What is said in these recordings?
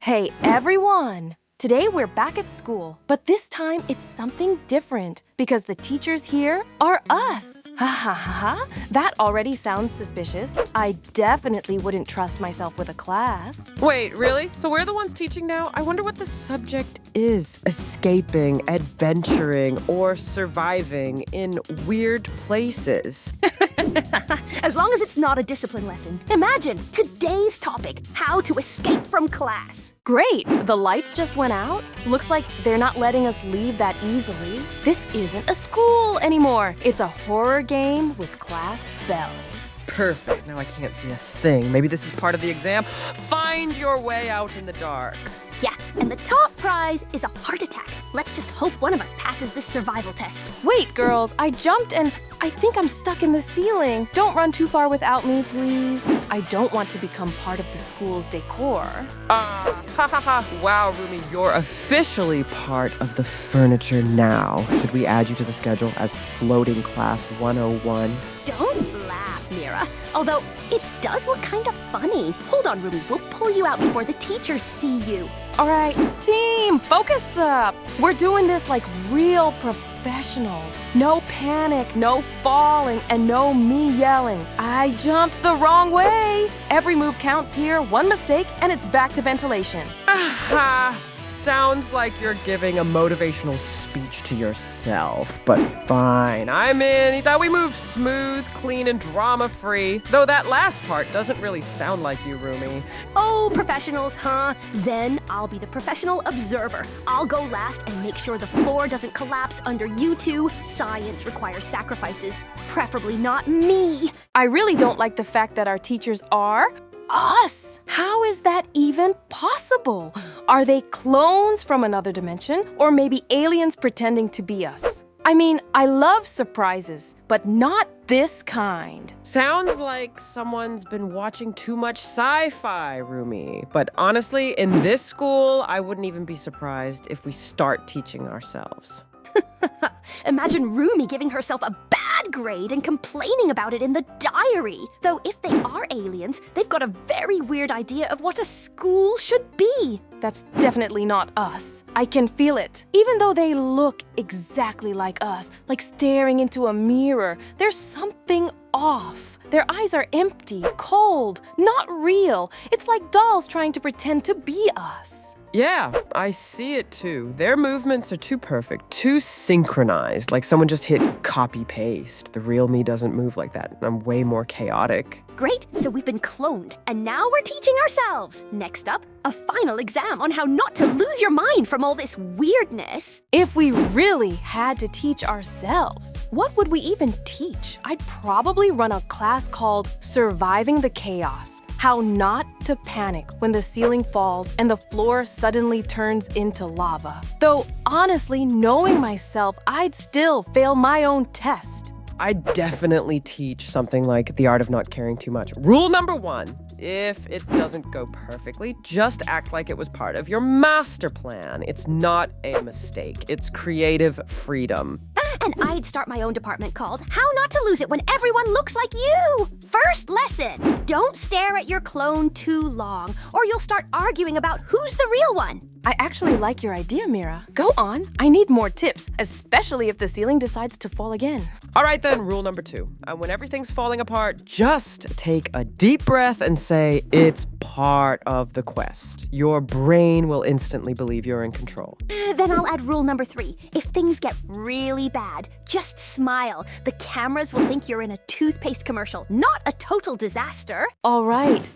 Hey everyone! Today we're back at school, but this time it's something different because the teachers here are us. Ha ha ha ha! That already sounds suspicious. I definitely wouldn't trust myself with a class. Wait, really? So we're the ones teaching now? I wonder what the subject is. Escaping, adventuring, or surviving in weird places. As long as it's not a discipline lesson. Imagine today's topic, how to escape from class. Great! The lights just went out. Looks like they're not letting us leave that easily. This isn't a school anymore. It's a horror game with class bells. Perfect. Now I can't see a thing. Maybe this is part of the exam. Find your way out in the dark. Yeah, and the top prize is a heart attack. Let's just hope one of us passes this survival test. Wait, girls, I jumped and I think I'm stuck in the ceiling. Don't run too far without me, please. I don't want to become part of the school's decor. Ha ha ha. Wow, Rumi, you're officially part of the furniture now. Should we add you to the schedule as floating class 101? Don't laugh, Mira. Although, it does look kind of funny. Hold on, Rumi. We'll pull you out before the teachers see you. All right, team, focus up. We're doing this like real professionals. No panic, no falling, and no me yelling. I jumped the wrong way. Every move counts here. One mistake, and it's back to ventilation. Aha! Sounds like you're giving a motivational speech to yourself, but fine. I'm in. Thought we moved smooth, clean, and drama-free. Though that last part doesn't really sound like you, Rumi. Oh, professionals, huh? Then I'll be the professional observer. I'll go last and make sure the floor doesn't collapse under you two. Science requires sacrifices, preferably not me. I really don't like the fact that our teachers are us. How is that even possible? Are they clones from another dimension, or maybe aliens pretending to be us? I mean, I love surprises, but not this kind. Sounds like someone's been watching too much sci-fi, Rumi. But honestly, in this school, I wouldn't even be surprised if we start teaching ourselves. Imagine Rumi giving herself a bad grade and complaining about it in the diary. Though if they are aliens, they've got a very weird idea of what a school should be. That's definitely not us. I can feel it. Even though they look exactly like us, like staring into a mirror, there's something off. Their eyes are empty, cold, not real. It's like dolls trying to pretend to be us. Yeah, I see it too. Their movements are too perfect, too synchronized, like someone just hit copy-paste. The real me doesn't move like that. I'm way more chaotic. Great, so we've been cloned, and now we're teaching ourselves. Next up, a final exam on how not to lose your mind from all this weirdness. If we really had to teach ourselves, what would we even teach? I'd probably run a class called Surviving the Chaos. How not to panic when the ceiling falls and the floor suddenly turns into lava. Though, honestly, knowing myself, I'd still fail my own test. I definitely teach something like the art of not caring too much. Rule number 1, if it doesn't go perfectly, just act like it was part of your master plan. It's not a mistake. It's creative freedom. And I'd start my own department called How Not to Lose It When Everyone Looks Like You. First lesson, don't stare at your clone too long, or you'll start arguing about who's the real one. I actually like your idea, Mira. Go on. I need more tips, especially if the ceiling decides to fall again. All right then, rule number 2. When everything's falling apart, just take a deep breath and say, it's part of the quest. Your brain will instantly believe you're in control. Then I'll add rule number 3. If things get really bad, just smile. The cameras will think you're in a toothpaste commercial, not a total disaster. All right.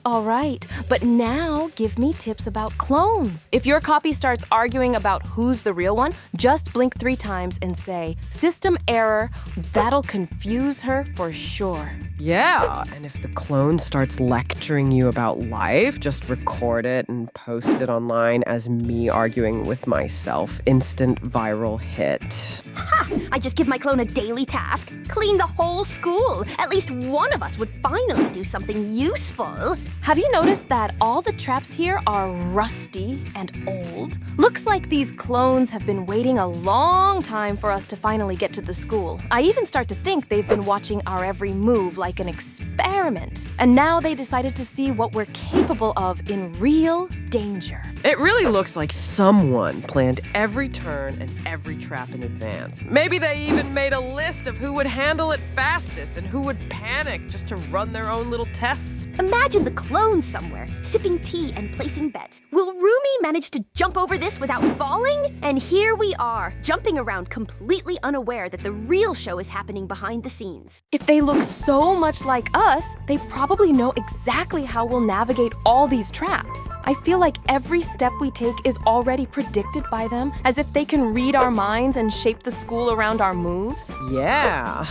But now give me tips about clones. If your copy starts arguing about who's the real one, just blink 3 times and say, system error. That'll confuse her for sure. Yeah, and if the clone starts lecturing you about life, just record it and post it online as me arguing with myself. Instant viral hit. Ha! I just give my clone a daily task. Clean the whole school. At least one of us would finally do something useful. Have you noticed that all the traps here are rusty and old? Looks like these clones have been waiting a long time for us to finally get to the school. I even start to think they've been watching our every move like like an experiment. And now they decided to see what we're capable of in real danger. It really looks like someone planned every turn and every trap in advance. Maybe they even made a list of who would handle it fastest and who would panic just to run their own little tests. Imagine the clones somewhere, sipping tea and placing bets. Will Rumi manage to jump over this without falling? And here we are, jumping around completely unaware that the real show is happening behind the scenes. If they look so much like us, they probably know exactly how we'll navigate all these traps. I feel like every step we take is already predicted by them, as if they can read our minds and shape the school around our moves. Yeah.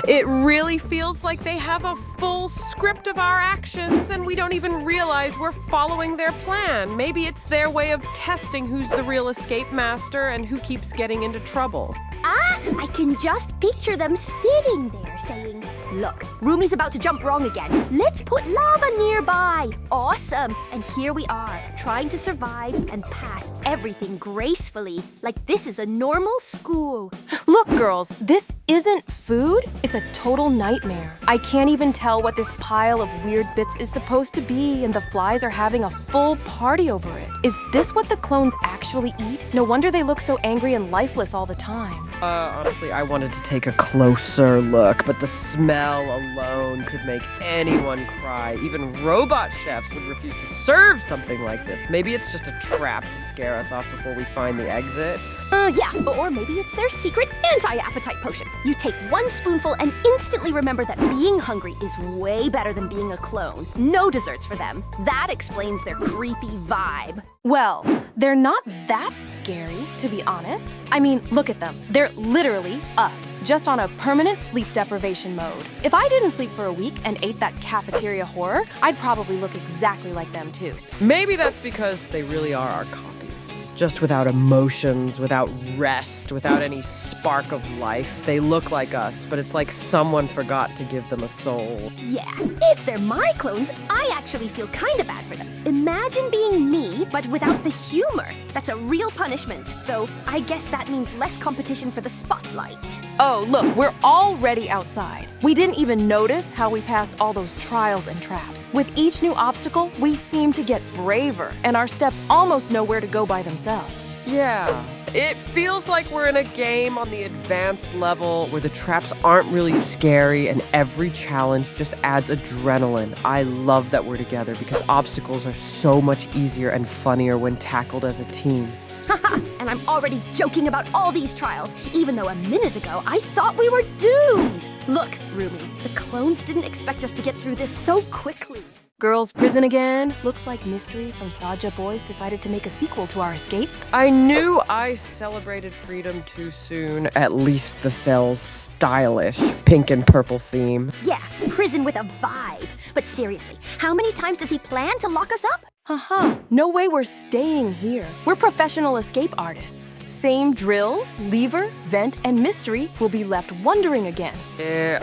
It really feels like they have a full script of our actions and we don't even realize we're following their plan. Maybe it's their way of testing who's the real escape master and who keeps getting into trouble. I can just picture them sitting there saying, "Look, Rumi's about to jump wrong again. Let's put lava nearby. Awesome." And here we are, trying to survive and pass everything gracefully, like this is a normal school. Look, girls, this isn't food. It's a total nightmare. I can't even tell what this pile of weird bits is supposed to be, and the flies are having a full party over it. Is this what the clones actually eat? No wonder they look so angry and lifeless all the time. Honestly, I wanted to take a closer look, but the smell alone could make anyone cry. Even robot chefs would refuse to serve something like this. Maybe it's just a trap to scare us off before we find the exit. Yeah, or maybe it's their secret anti-appetite potion. You take one spoonful and instantly remember that being hungry is way better than being a clone. No desserts for them. That explains their creepy vibe. Well, they're not that scary, to be honest. I mean, look at them. They're literally us, just on a permanent sleep deprivation mode. If I didn't sleep for a week and ate that cafeteria horror, I'd probably look exactly like them too. Maybe that's because they really are our copies. Just without emotions, without rest, without any spark of life. They look like us, but it's like someone forgot to give them a soul. Yeah, if they're my clones, I actually feel kind of bad for them. Imagine being me, but without the humor. That's a real punishment, though I guess that means less competition for the spotlight. Oh, look, we're already outside. We didn't even notice how we passed all those trials and traps. With each new obstacle, we seem to get braver, and our steps almost know where to go by themselves. Yeah, it feels like we're in a game on the advanced level where the traps aren't really scary and every challenge just adds adrenaline. I love that we're together because obstacles are so much easier and funnier when tackled as a team. Haha, and I'm already joking about all these trials, even though a minute ago I thought we were doomed. Look, Rumi, the clones didn't expect us to get through this so quickly. Girls' prison again. Looks like Mystery from Saja Boys decided to make a sequel to our escape. I knew I celebrated freedom too soon. At least the cell's stylish pink and purple theme. Yeah, prison with a vibe. But seriously, how many times does he plan to lock us up? Haha, no way we're staying here. We're professional escape artists. Same drill, lever, vent, and mystery will be left wondering again.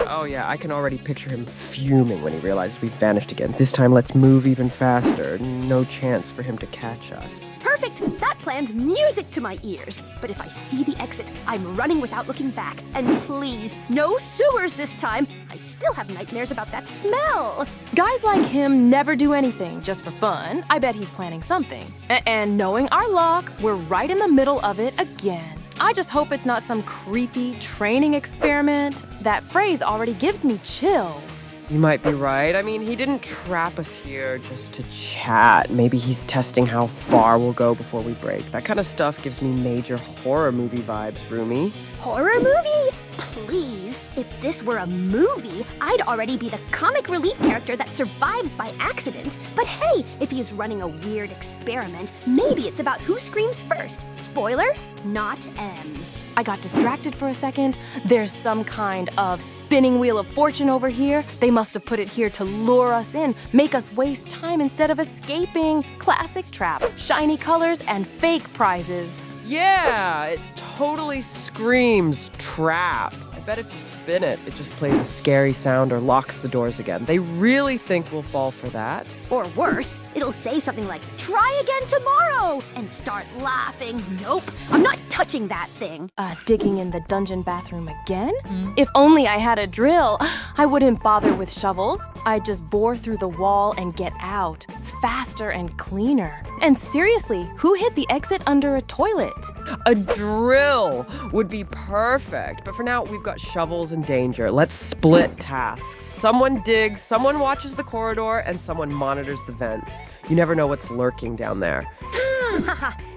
Oh yeah, I can already picture him fuming when he realizes we've vanished again. This time let's move even faster. No chance for him to catch us. Perfect! That plan's music to my ears. But if I see the exit, I'm running without looking back. And please, no sewers this time. I still have nightmares about that smell. Guys like him never do anything just for fun. I bet he's planning something. And knowing our luck, we're right in the middle of it again. I just hope it's not some creepy training experiment. That phrase already gives me chills. You might be right. I mean, he didn't trap us here just to chat. Maybe he's testing how far we'll go before we break. That kind of stuff gives me major horror movie vibes, Rumi. Horror movie? Please, if this were a movie, I'd already be the comic relief character that survives by accident. But hey, if he is running a weird experiment, maybe it's about who screams first. Spoiler, not M. I got distracted for a second. There's some kind of spinning wheel of fortune over here. They must have put it here to lure us in, make us waste time instead of escaping. Classic trap, shiny colors and fake prizes. Yeah, it totally screams trap. I bet if you spin it, it just plays a scary sound or locks the doors again. They really think we'll fall for that. Or worse, it'll say something like, "Try again tomorrow," and start start laughing. Nope, I'm not touching that thing. Digging in the dungeon bathroom again? If only I had a drill, I wouldn't bother with shovels. I'd just bore through the wall and get out, faster and cleaner. And seriously, who hid the exit under a toilet? A drill would be perfect, but for now, we've got shovels and danger. Let's split tasks. Someone digs, someone watches the corridor, and someone monitors the vents. You never know what's lurking down there.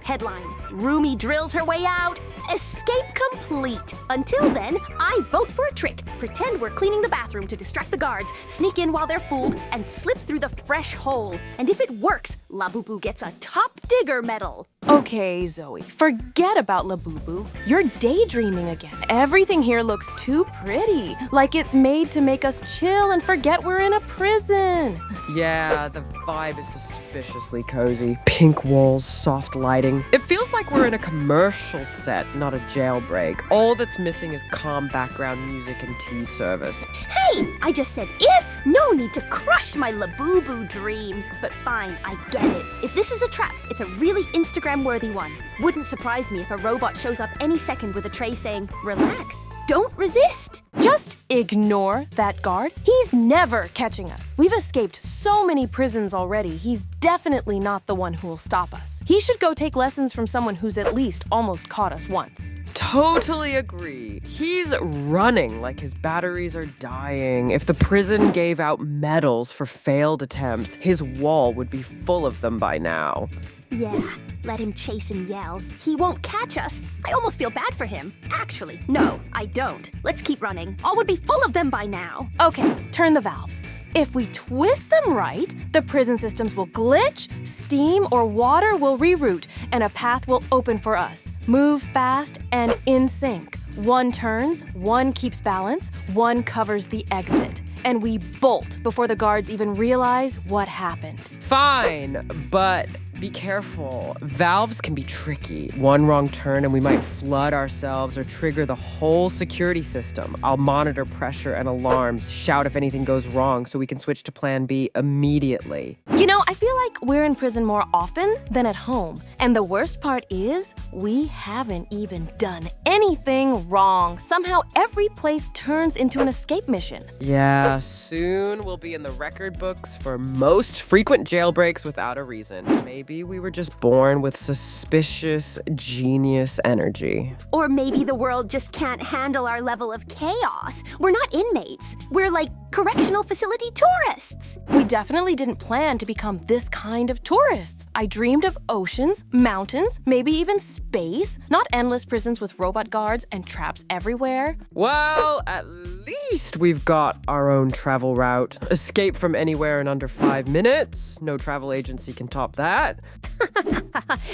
Headline, Rumi drills her way out. Escape complete. Until then, I vote for a trick. Pretend we're cleaning the bathroom to distract the guards, sneak in while they're fooled, and slip through the fresh hole. And if it works, Labubu gets a top digger medal. Okay, Zoey, forget about Labubu. You're daydreaming again. Everything here looks too pretty, like it's made to make us chill and forget we're in a prison. Yeah, the vibe is suspiciously cozy. Pink walls, soft lighting. It feels like we're in a commercial set, not a jailbreak. All that's missing is calm background music and tea service. Hey, I just said if. No need to crush my Labubu dreams. But fine, I get it. If this is a trap, it's a really Instagram-worthy one. Wouldn't surprise me if a robot shows up any second with a tray saying, relax, don't resist. Just ignore that guard. He's never catching us. We've escaped so many prisons already. He's definitely not the one who will stop us. He should go take lessons from someone who's at least almost caught us once. Totally agree. He's running like his batteries are dying. If the prison gave out medals for failed attempts, his wall would be full of them by now. Yeah, let him chase and yell. He won't catch us. I almost feel bad for him. Actually, no, I don't. Let's keep running. All would be full of them by now. Okay, turn the valves. If we twist them right, the prison systems will glitch, steam or water will reroute, and a path will open for us. Move fast and in sync. One turns, one keeps balance, one covers the exit. And we bolt before the guards even realize what happened. Fine, but be careful. Valves can be tricky. One wrong turn and we might flood ourselves or trigger the whole security system. I'll monitor pressure and alarms, shout if anything goes wrong so we can switch to plan B immediately. You know, I feel like we're in prison more often than at home. And the worst part is, we haven't even done anything wrong. Somehow every place turns into an escape mission. Yeah, soon we'll be in the record books for most frequent jailbreaks without a reason. Maybe we were just born with suspicious genius energy. Or maybe the world just can't handle our level of chaos. We're not inmates. We're like correctional facility tourists. We definitely didn't plan to become this kind of tourists. I dreamed of oceans, mountains, maybe even space, not endless prisons with robot guards and traps everywhere. Well, at least we've got our own travel route. Escape from anywhere in under 5 minutes. No travel agency can top that.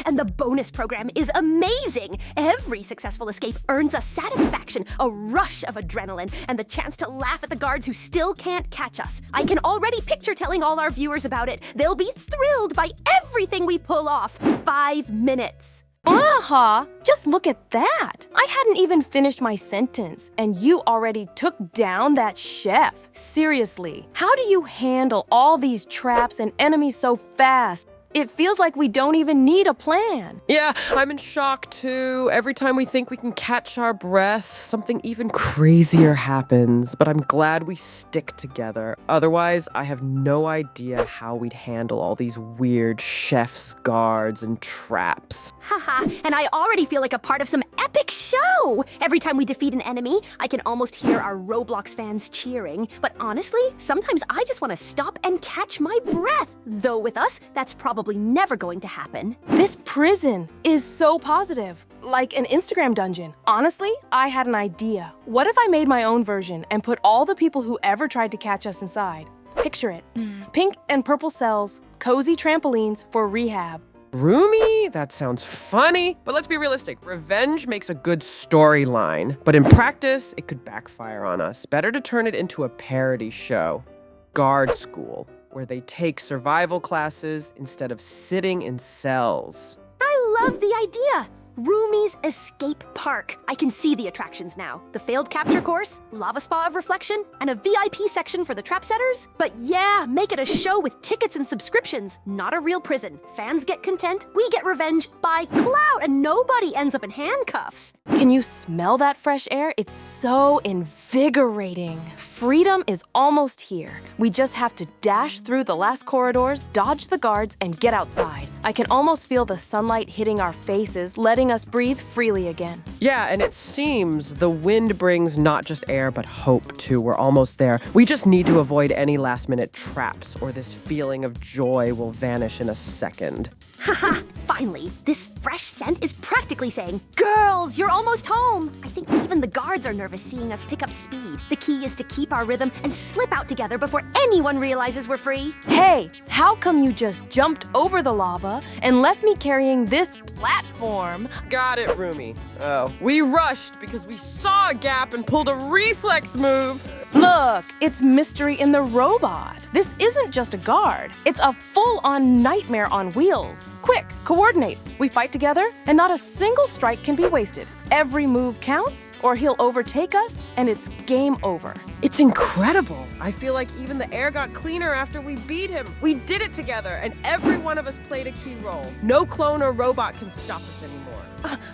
And the bonus program is amazing. Every successful escape earns us satisfaction, a rush of adrenaline, and the chance to laugh at the guards who still can't catch us. I can already picture telling all our viewers about it. They'll be thrilled by everything we pull off. 5 minutes. Aha! Just look at that! I hadn't even finished my sentence, and you already took down that chef. Seriously, how do you handle all these traps and enemies so fast? It feels like we don't even need a plan. Yeah, I'm in shock too. Every time we think we can catch our breath, something even crazier happens. But I'm glad we stick together. Otherwise, I have no idea how we'd handle all these weird chefs, guards, and traps. Haha, and I already feel like a part of some epic show. Every time we defeat an enemy, I can almost hear our Roblox fans cheering. But honestly, sometimes I just want to stop and catch my breath. Though with us, that's probably never going to happen. This prison is so positive, like an Instagram dungeon. Honestly, I had an idea. What if I made my own version and put all the people who ever tried to catch us inside? Picture it. Pink and purple cells, cozy trampolines for rehab. Rumi? That sounds funny. But let's be realistic. Revenge makes a good storyline. But in practice, it could backfire on us. Better to turn it into a parody show. Guard School, where they take survival classes instead of sitting in cells. I love the idea. Rumi's Escape Park. I can see the attractions now. The failed capture course, lava spa of reflection, and a VIP section for the trap setters. But yeah, make it a show with tickets and subscriptions, not a real prison. Fans get content, we get revenge by clout, and nobody ends up in handcuffs. Can you smell that fresh air? It's so invigorating. Freedom is almost here. We just have to dash through the last corridors, dodge the guards, and get outside. I can almost feel the sunlight hitting our faces, letting us breathe freely again. Yeah, and it seems the wind brings not just air, but hope too. We're almost there. We just need to avoid any last-minute traps, or this feeling of joy will vanish in a second. Haha, finally, this fresh scent is practically saying, "Girls, you're almost home." I think even the guards are nervous seeing us pick up speed. The key is to keep our rhythm and slip out together before anyone realizes we're free. Hey, how come you just jumped over the lava and left me carrying this platform? Got it, Rumi. Oh, we rushed because we saw a gap and pulled a reflex move. Look, it's mystery in the robot. This isn't just a guard. It's a full-on nightmare on wheels. Quick, coordinate. We fight together, and not a single strike can be wasted. Every move counts, or he'll overtake us, and it's game over. It's incredible. I feel like even the air got cleaner after we beat him. We did it together, and every one of us played a key role. No clone or robot can stop us anymore.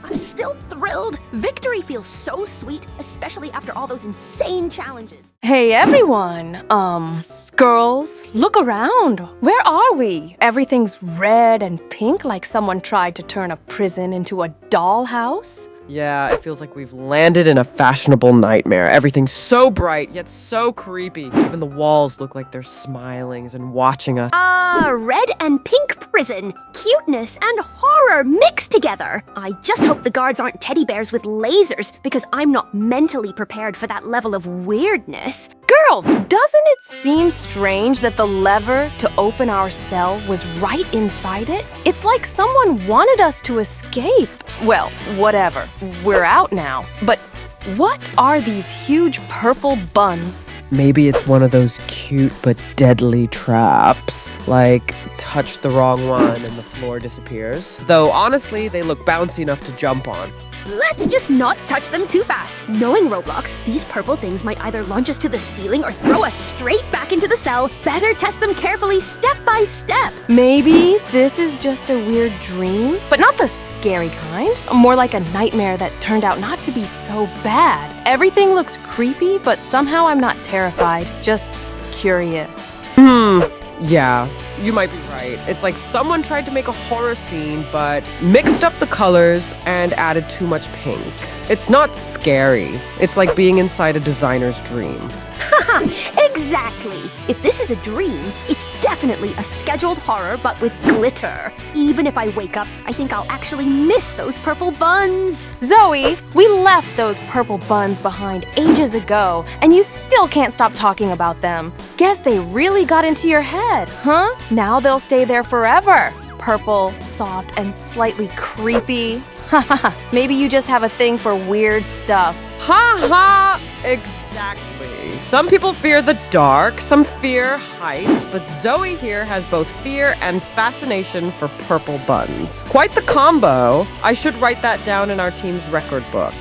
I'm still thrilled. Victory feels so sweet, especially after all those insane challenges. Hey everyone, girls, look around. Where are we? Everything's red and pink like someone tried to turn a prison into a dollhouse. Yeah, it feels like we've landed in a fashionable nightmare. Everything's so bright, yet so creepy. Even the walls look like they're smiling and watching us. Red and pink prison. Cuteness and horror mixed together. I just hope the guards aren't teddy bears with lasers, because I'm not mentally prepared for that level of weirdness. Girls, doesn't it seem strange that the lever to open our cell was right inside it? It's like someone wanted us to escape. Well, whatever. We're out now. But what are these huge purple buns? Maybe it's one of those cute but deadly traps. Like, touch the wrong one and the floor disappears. Though, honestly, they look bouncy enough to jump on. Let's just not touch them too fast. Knowing Roblox, these purple things might either launch us to the ceiling or throw us straight back into the cell. Better test them carefully, step by step. Maybe this is just a weird dream, but not the scary kind. More like a nightmare that turned out not to be so bad. Everything looks creepy, but somehow I'm not terrified, just curious. Yeah, you might be right. It's like someone tried to make a horror scene, but mixed up the colors and added too much pink. It's not scary. It's like being inside a designer's dream. Haha, exactly. If this is a dream, it's definitely a scheduled horror, but with glitter. Even if I wake up, I think I'll actually miss those purple buns. Zoey, we left those purple buns behind ages ago, and you still can't stop talking about them. Guess they really got into your head, huh? Now they'll stay there forever. Purple, soft, and slightly creepy. Haha, maybe you just have a thing for weird stuff. Ha ha! Exactly. Some people fear the dark, some fear heights, but Zoey here has both fear and fascination for purple buns. Quite the combo. I should write that down in our team's record book.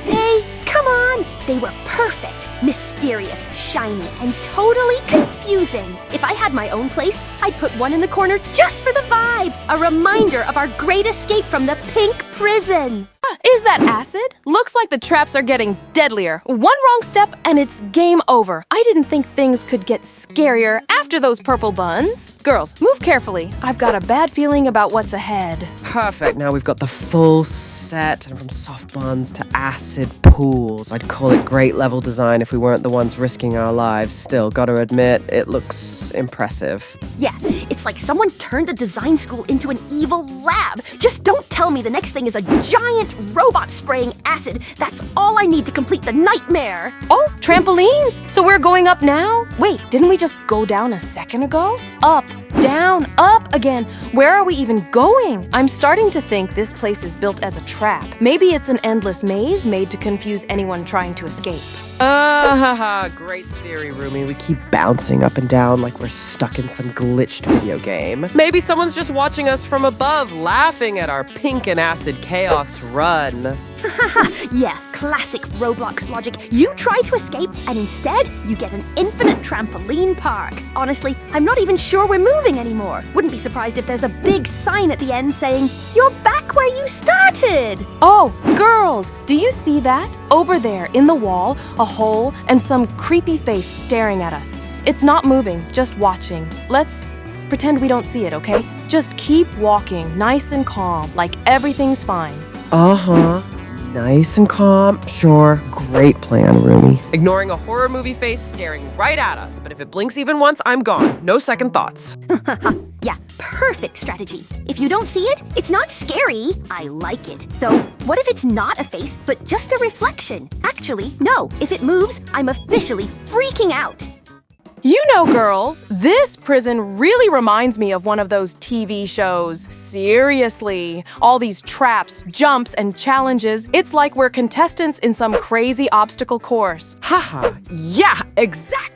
Hey, come on! They were perfect, mysterious, shiny, and totally confusing. If I had my own place, I'd put one in the corner just for the vibe. A reminder of our great escape from the pink prison. Is that acid? Looks like the traps are getting deadlier. One wrong step and it's game over. I didn't think things could get scarier after those purple buns. Girls, move carefully. I've got a bad feeling about what's ahead. Perfect. Now we've got the full set, and from soft buns to acid pools. I'd call it great level design if we weren't the ones risking our lives. Still, gotta admit, it looks impressive. Yeah, it's like someone turned a design school into an evil lab. Just don't tell me the next thing is a giant robot spraying acid. That's all I need to complete the nightmare. Oh, trampolines! So we're going up now? Wait, didn't we just go down a second ago? Up, down, up again. Where are we even going? I'm starting to think this place is built as a trap. Maybe it's an endless maze made to confuse anyone trying to escape. Great theory, Rumi. We keep bouncing up and down like we're stuck in some glitched video game. Maybe someone's just watching us from above, laughing at our pink and acid chaos run. Yeah, classic Roblox logic. You try to escape, and instead, you get an infinite trampoline park. Honestly, I'm not even sure we're moving anymore. Wouldn't be surprised if there's a big sign at the end saying, "You're back where you started." Oh, girls, do you see that? Over there, in the wall, a hole and some creepy face staring at us. It's not moving, just watching. Let's pretend we don't see it, okay? Just keep walking, nice and calm, like everything's fine. Nice and calm. Sure, great plan, Rumi. Ignoring a horror movie face staring right at us, but if it blinks even once, I'm gone. No second thoughts. Yeah, perfect strategy. If you don't see it, it's not scary. I like it. Though, what if it's not a face, but just a reflection? Actually, no. If it moves, I'm officially freaking out. You know, girls, this prison really reminds me of one of those TV shows. Seriously. All these traps, jumps, and challenges. It's like we're contestants in some crazy obstacle course. Yeah, exactly.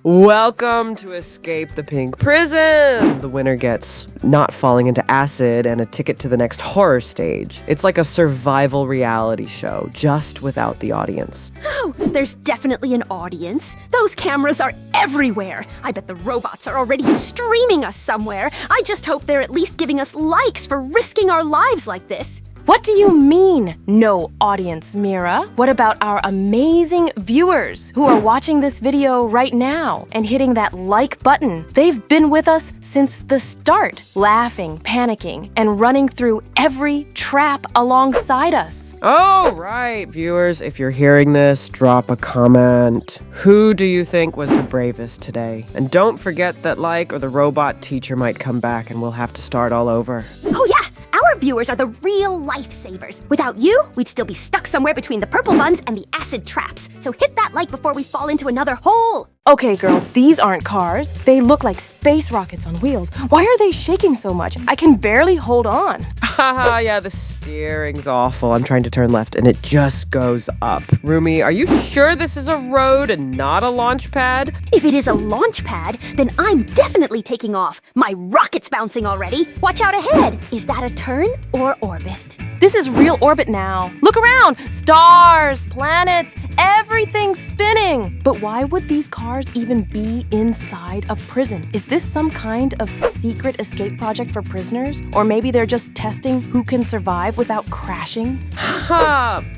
Welcome to Escape the Pink Prison. The winner gets not falling into acid and a ticket to the next horror stage. It's like a survival reality show, just without the audience. Oh, there's definitely an audience. Those cameras are everywhere. I bet the robots are already streaming us somewhere. I just hope they're at least giving us likes for risking our lives like this. What do you mean, no audience, Mira? What about our amazing viewers who are watching this video right now and hitting that like button? They've been with us since the start, laughing, panicking, and running through every trap alongside us. Oh, right, viewers, if you're hearing this, drop a comment. Who do you think was the bravest today? And don't forget that like or the robot teacher might come back and we'll have to start all over. Oh yeah, our viewers are the real lifesavers. Without you, we'd still be stuck somewhere between the purple buns and the acid traps. So hit that like before we fall into another hole. Okay, girls, these aren't cars. They look like space rockets on wheels. Why are they shaking so much? I can barely hold on. Yeah, the steering's awful. I'm trying to turn left and it just goes up. Rumi, are you sure this is a road and not a launch pad? If it is a launch pad, then I'm definitely taking off. My rocket's bouncing already. Watch out ahead. Is that a turn or orbit? This is real orbit now. Look around. Stars, planets, everything's spinning. But why would these cars even be inside a prison? Is this some kind of secret escape project for prisoners? Or maybe they're just testing who can survive without crashing?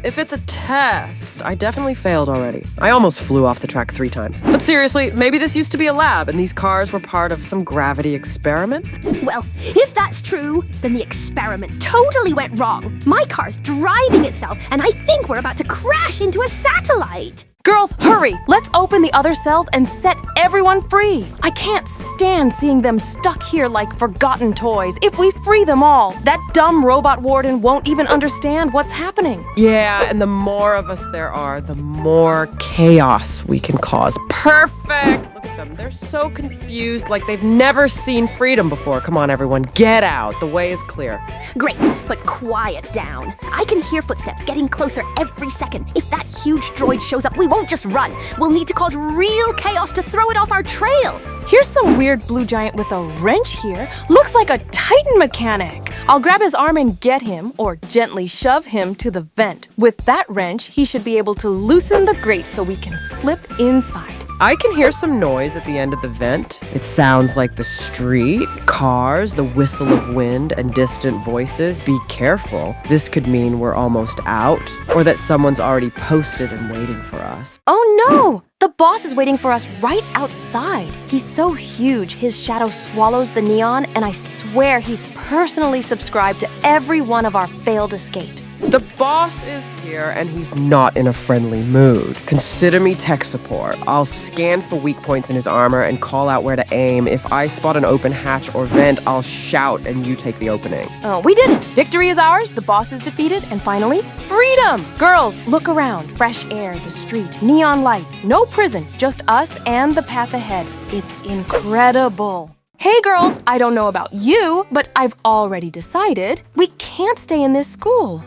If it's a test, I definitely failed already. I almost flew off the track 3 times. But seriously, maybe this used to be a lab and these cars were part of some gravity experiment? Well, if that's true, then the experiment totally went wrong. My car's driving itself, and I think we're about to crash into a satellite. Girls, hurry! Let's open the other cells and set everyone free. I can't stand seeing them stuck here like forgotten toys. If we free them all, that dumb robot warden won't even understand what's happening. Yeah, and the more of us there are, the more chaos we can cause. Perfect! Look at them. They're so confused, like they've never seen freedom before. Come on, everyone, get out. The way is clear. Great, but quiet down. I can hear footsteps getting closer every second. If that huge droid shows up, we won't just run. We'll need to cause real chaos to throw it off our trail. Here's some weird blue giant with a wrench here. Looks like a Titan mechanic. I'll grab his arm and get him, or gently shove him to the vent. With that wrench, he should be able to loosen the grate so we can slip inside. I can hear some noise at the end of the vent. It sounds like the street, cars, the whistle of wind, and distant voices. Be careful. This could mean we're almost out, or that someone's already posted and waiting for us. Oh no! The boss is waiting for us right outside. He's so huge, his shadow swallows the neon, and I swear he's personally subscribed to every one of our failed escapes. The boss is here, and he's not in a friendly mood. Consider me tech support. I'll scan for weak points in his armor and call out where to aim. If I spot an open hatch or vent, I'll shout and you take the opening. Oh, we did it! Victory is ours, the boss is defeated, and finally, freedom! Girls, look around. Fresh air, the street, neon lights, no prison, just us and the path ahead. It's incredible. Hey girls, I don't know about you, but I've already decided we can't stay in this school.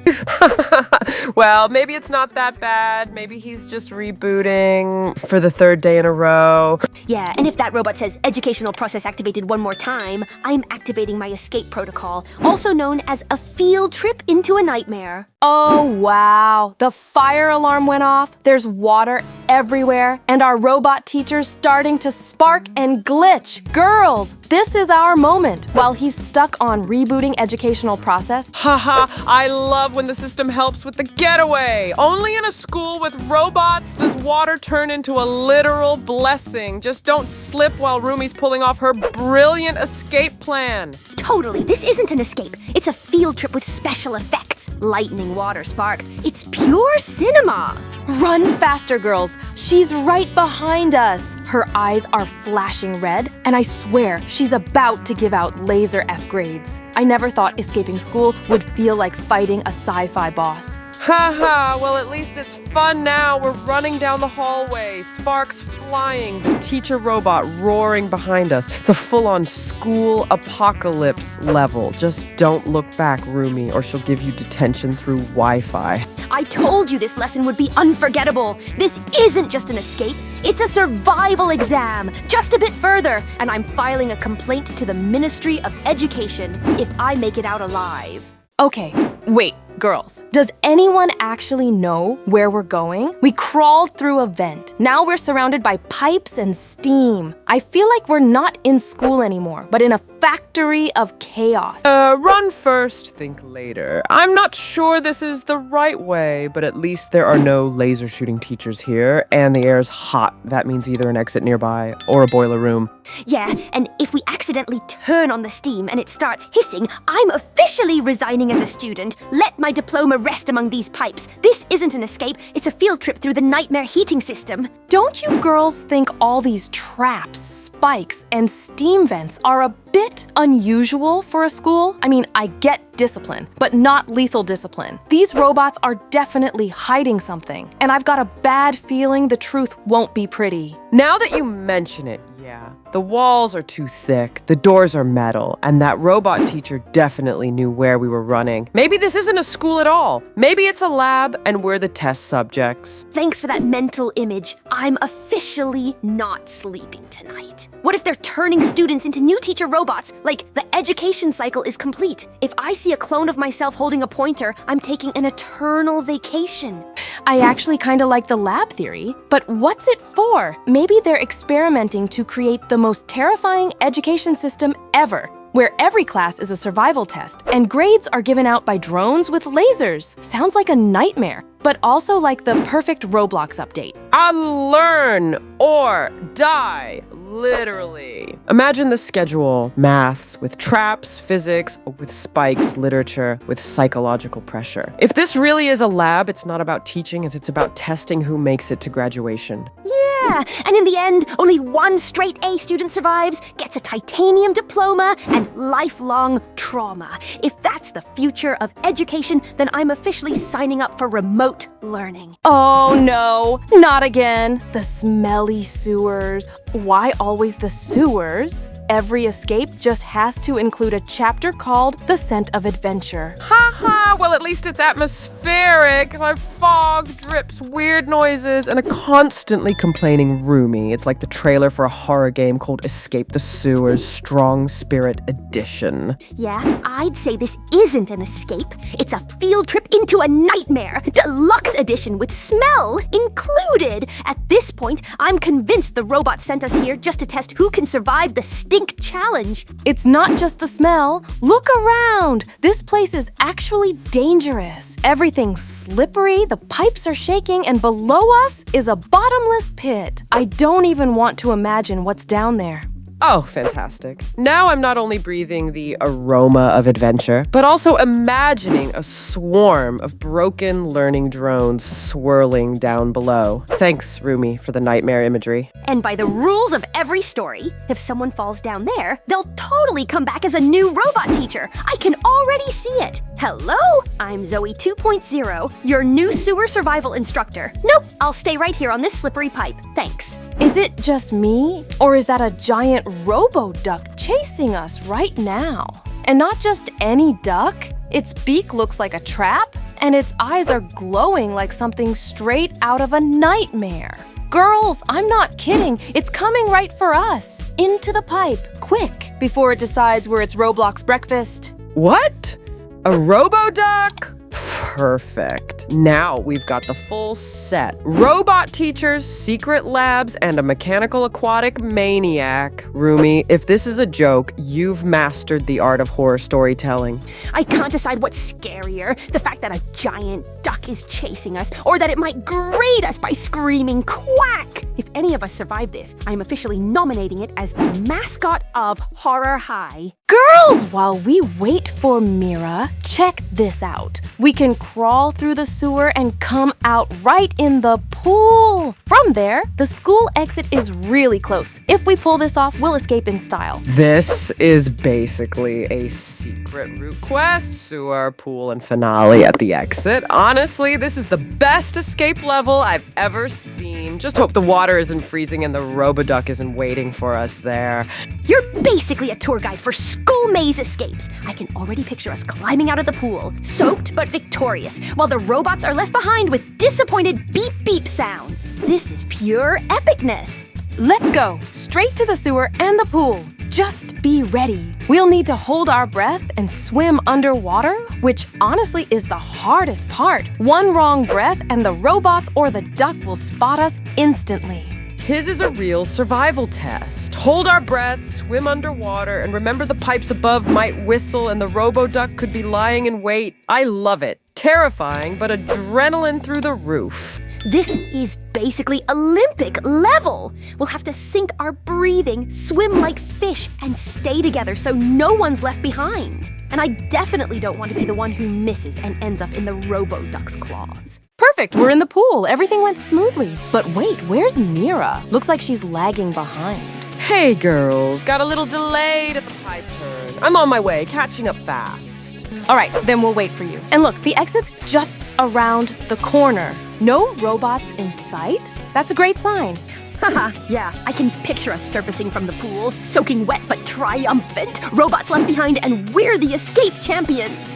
Well, maybe it's not that bad. Maybe he's just rebooting for the third day in a row. Yeah, and if that robot says educational process activated one more time, I'm activating my escape protocol, also known as a field trip into a nightmare. Oh wow, the fire alarm went off, there's water everywhere, and our robot teacher's starting to spark and glitch. Girls, this is our moment. While he's stuck on rebooting educational process, Haha, I love when the system helps with the getaway. Only in a school with robots does water turn into a literal blessing. Just don't slip while Rumi's pulling off her brilliant escape plan. Totally, this isn't an escape. It's a field trip with special effects. Lightning, water, sparks. It's pure cinema. run faster, girls. She's right behind us. Her eyes are flashing red, and I swear she's about to give out laser F grades. I never thought escaping school would feel like fighting a sci-fi boss. Haha, well at least it's fun now. We're running down the hallway, sparks flying, the teacher robot roaring behind us. It's a full-on school apocalypse level. Just don't look back, Rumi, or she'll give you detention through Wi-Fi. I told you this lesson would be unforgettable. This isn't just an escape. It's a survival exam. Just a bit further, and I'm filing a complaint to the Ministry of Education if I make it out alive. Okay, wait, girls. Does anyone actually know where we're going? We crawled through a vent. Now we're surrounded by pipes and steam. I feel like we're not in school anymore, but in a factory of chaos. Run first, think later. I'm not sure this is the right way, but at least there are no laser shooting teachers here, and the air's hot. That means either an exit nearby or a boiler room. Yeah, and if we accidentally turn on the steam and it starts hissing, I'm officially resigning as a student. Let my diploma rest among these pipes. This isn't an escape, it's a field trip through the nightmare heating system. Don't you girls think all these traps, spikes, and steam vents are a bit unusual for a school? I mean, I get discipline, but not lethal discipline. These robots are definitely hiding something, and I've got a bad feeling the truth won't be pretty. Now that you mention it, yeah. The walls are too thick, the doors are metal, and that robot teacher definitely knew where we were running. Maybe this isn't a school at all. Maybe it's a lab and we're the test subjects. Thanks for that mental image. I'm officially not sleeping tonight. What if they're turning students into new teacher robots? Like, the education cycle is complete. If I see a clone of myself holding a pointer, I'm taking an eternal vacation. I actually kind of like the lab theory, but what's it for? Maybe they're experimenting to create the most terrifying education system ever, where every class is a survival test, and grades are given out by drones with lasers. Sounds like a nightmare, but also like the perfect Roblox update. Unlearn or die, literally. Imagine the schedule: maths with traps, physics with spikes, literature with psychological pressure. If this really is a lab, it's not about teaching, it's about testing who makes it to graduation. Yeah, and in the end, only one straight A student survives, gets a titanium diploma, and lifelong trauma. If that's the future of education, then I'm officially signing up for remote learning. Oh no, not again. The smelly sewers. Why always the sewers? Every escape just has to include a chapter called The Scent of Adventure. Haha, well at least it's atmospheric. Like fog, drips, weird noises, and a constantly complaining Rumi. It's like the trailer for a horror game called Escape the Sewers Strong Spirit Edition. Yeah, I'd say this isn't an escape. It's a field trip into a nightmare. Deluxe edition with smell included. At this point, I'm convinced the robot sent us here just to test who can survive the stink challenge. It's not just the smell. Look around. This place is actually dangerous. Everything's slippery, the pipes are shaking, and below us is a bottomless pit. I don't even want to imagine what's down there. Oh, fantastic. Now I'm not only breathing the aroma of adventure, but also imagining a swarm of broken learning drones swirling down below. Thanks, Rumi, for the nightmare imagery. And by the rules of every story, if someone falls down there, they'll totally come back as a new robot teacher. I can already see it. Hello, I'm Zoey 2.0, your new sewer survival instructor. Nope, I'll stay right here on this slippery pipe. Thanks. Is it just me? Or is that a giant robo-duck chasing us right now? And not just any duck. Its beak looks like a trap, and its eyes are glowing like something straight out of a nightmare. Girls, I'm not kidding. It's coming right for us. Into the pipe, quick, before it decides we're its Roblox breakfast. What? A robo-duck? Perfect. Now we've got the full set. Robot teachers, secret labs, and a mechanical aquatic maniac. Rumi, if this is a joke, you've mastered the art of horror storytelling. I can't decide what's scarier, the fact that a giant duck is chasing us, or that it might grate us by screaming quack. If any of us survive this, I'm officially nominating it as the mascot of Horror High. Girls, while we wait for Mira, check this out. We can crawl through the sewer and come out right in the pool. From there, the school exit is really close. If we pull this off, we'll escape in style. This is basically a secret route quest, sewer, pool, and finale at the exit. Honestly, this is the best escape level I've ever seen. Just hope the water isn't freezing and the Roboduck isn't waiting for us there. You're basically a tour guide for school maze escapes. I can already picture us climbing out of the pool, soaked but victorious, while the robots are left behind with disappointed beep beep sounds. This is pure epicness. Let's go, straight to the sewer and the pool. Just be ready. We'll need to hold our breath and swim underwater, which honestly is the hardest part. One wrong breath and the robots or the duck will spot us instantly. His is a real survival test. Hold our breath, swim underwater, and remember the pipes above might whistle and the Roboduck could be lying in wait. I love it. Terrifying, but adrenaline through the roof. This is basically Olympic level. We'll have to sync our breathing, swim like fish, and stay together so no one's left behind. And I definitely don't want to be the one who misses and ends up in the Roboduck's claws. Perfect, we're in the pool. Everything went smoothly. But wait, where's Mira? Looks like she's lagging behind. Hey girls, got a little delayed at the pipe turn. I'm on my way, catching up fast. All right, then we'll wait for you. And look, the exit's just around the corner. No robots in sight? That's a great sign. Haha, yeah, I can picture us surfacing from the pool, soaking wet but triumphant, robots left behind, and we're the escape champions.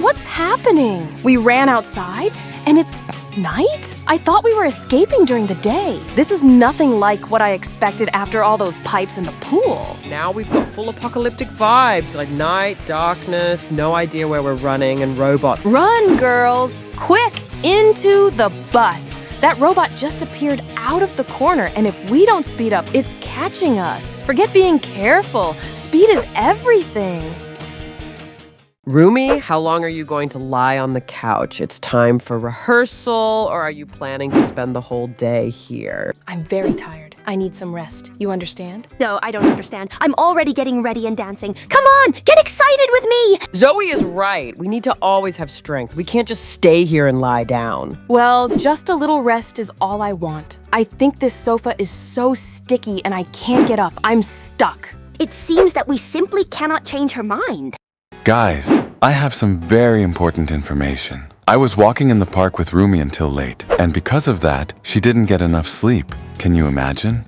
What's happening? We ran outside and it's night? I thought we were escaping during the day. This is nothing like what I expected after all those pipes in the pool. Now we've got full apocalyptic vibes, like night, darkness, no idea where we're running, and robots. Run, girls! Quick, into the bus. That robot just appeared out of the corner, and if we don't speed up, it's catching us. Forget being careful. Speed is everything. Rumi, how long are you going to lie on the couch? It's time for rehearsal, or are you planning to spend the whole day here? I'm very tired. I need some rest. You understand? No, I don't understand. I'm already getting ready and dancing. Come on, get excited with me! Zoey is right. We need to always have strength. We can't just stay here and lie down. Well, just a little rest is all I want. I think this sofa is so sticky and I can't get up. I'm stuck. It seems that we simply cannot change her mind. Guys, I have some very important information. I was walking in the park with Rumi until late, and because of that, she didn't get enough sleep. Can you imagine?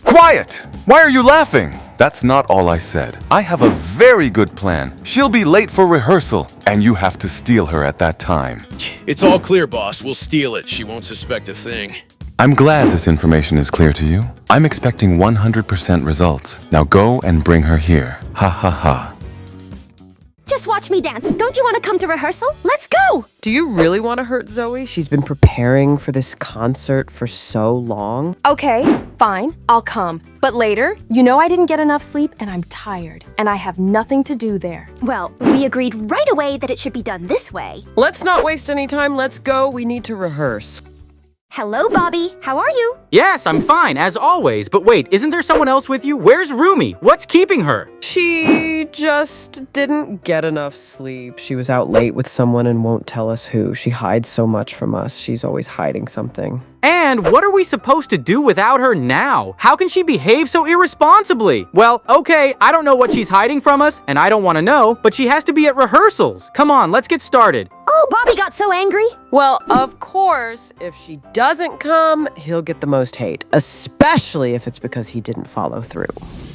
Quiet! Why are you laughing? That's not all I said. I have a very good plan. She'll be late for rehearsal, and you have to steal her at that time. It's all clear, boss. We'll steal it. She won't suspect a thing. I'm glad this information is clear to you. I'm expecting 100% results. Now go and bring her here. Ha ha ha. Just watch me dance. Don't you want to come to rehearsal? Let's go! Do you really want to hurt Zoey? She's been preparing for this concert for so long. Okay, fine, I'll come. But later, you know I didn't get enough sleep and I'm tired, and I have nothing to do there. Well, we agreed right away that it should be done this way. Let's not waste any time. Let's go. We need to rehearse. Hello, Bobby. How are you? Yes, I'm fine, as always. But wait, isn't there someone else with you? Where's Rumi? What's keeping her? She just didn't get enough sleep. She was out late with someone and won't tell us who. She hides so much from us. She's always hiding something. And what are we supposed to do without her now? How can she behave so irresponsibly? Well, okay, I don't know what she's hiding from us, and I don't want to know, but she has to be at rehearsals. Come on, let's get started. Oh, Bobby got so angry. Well, of course, if she doesn't come, he'll get the most hate, especially if it's because he didn't follow through.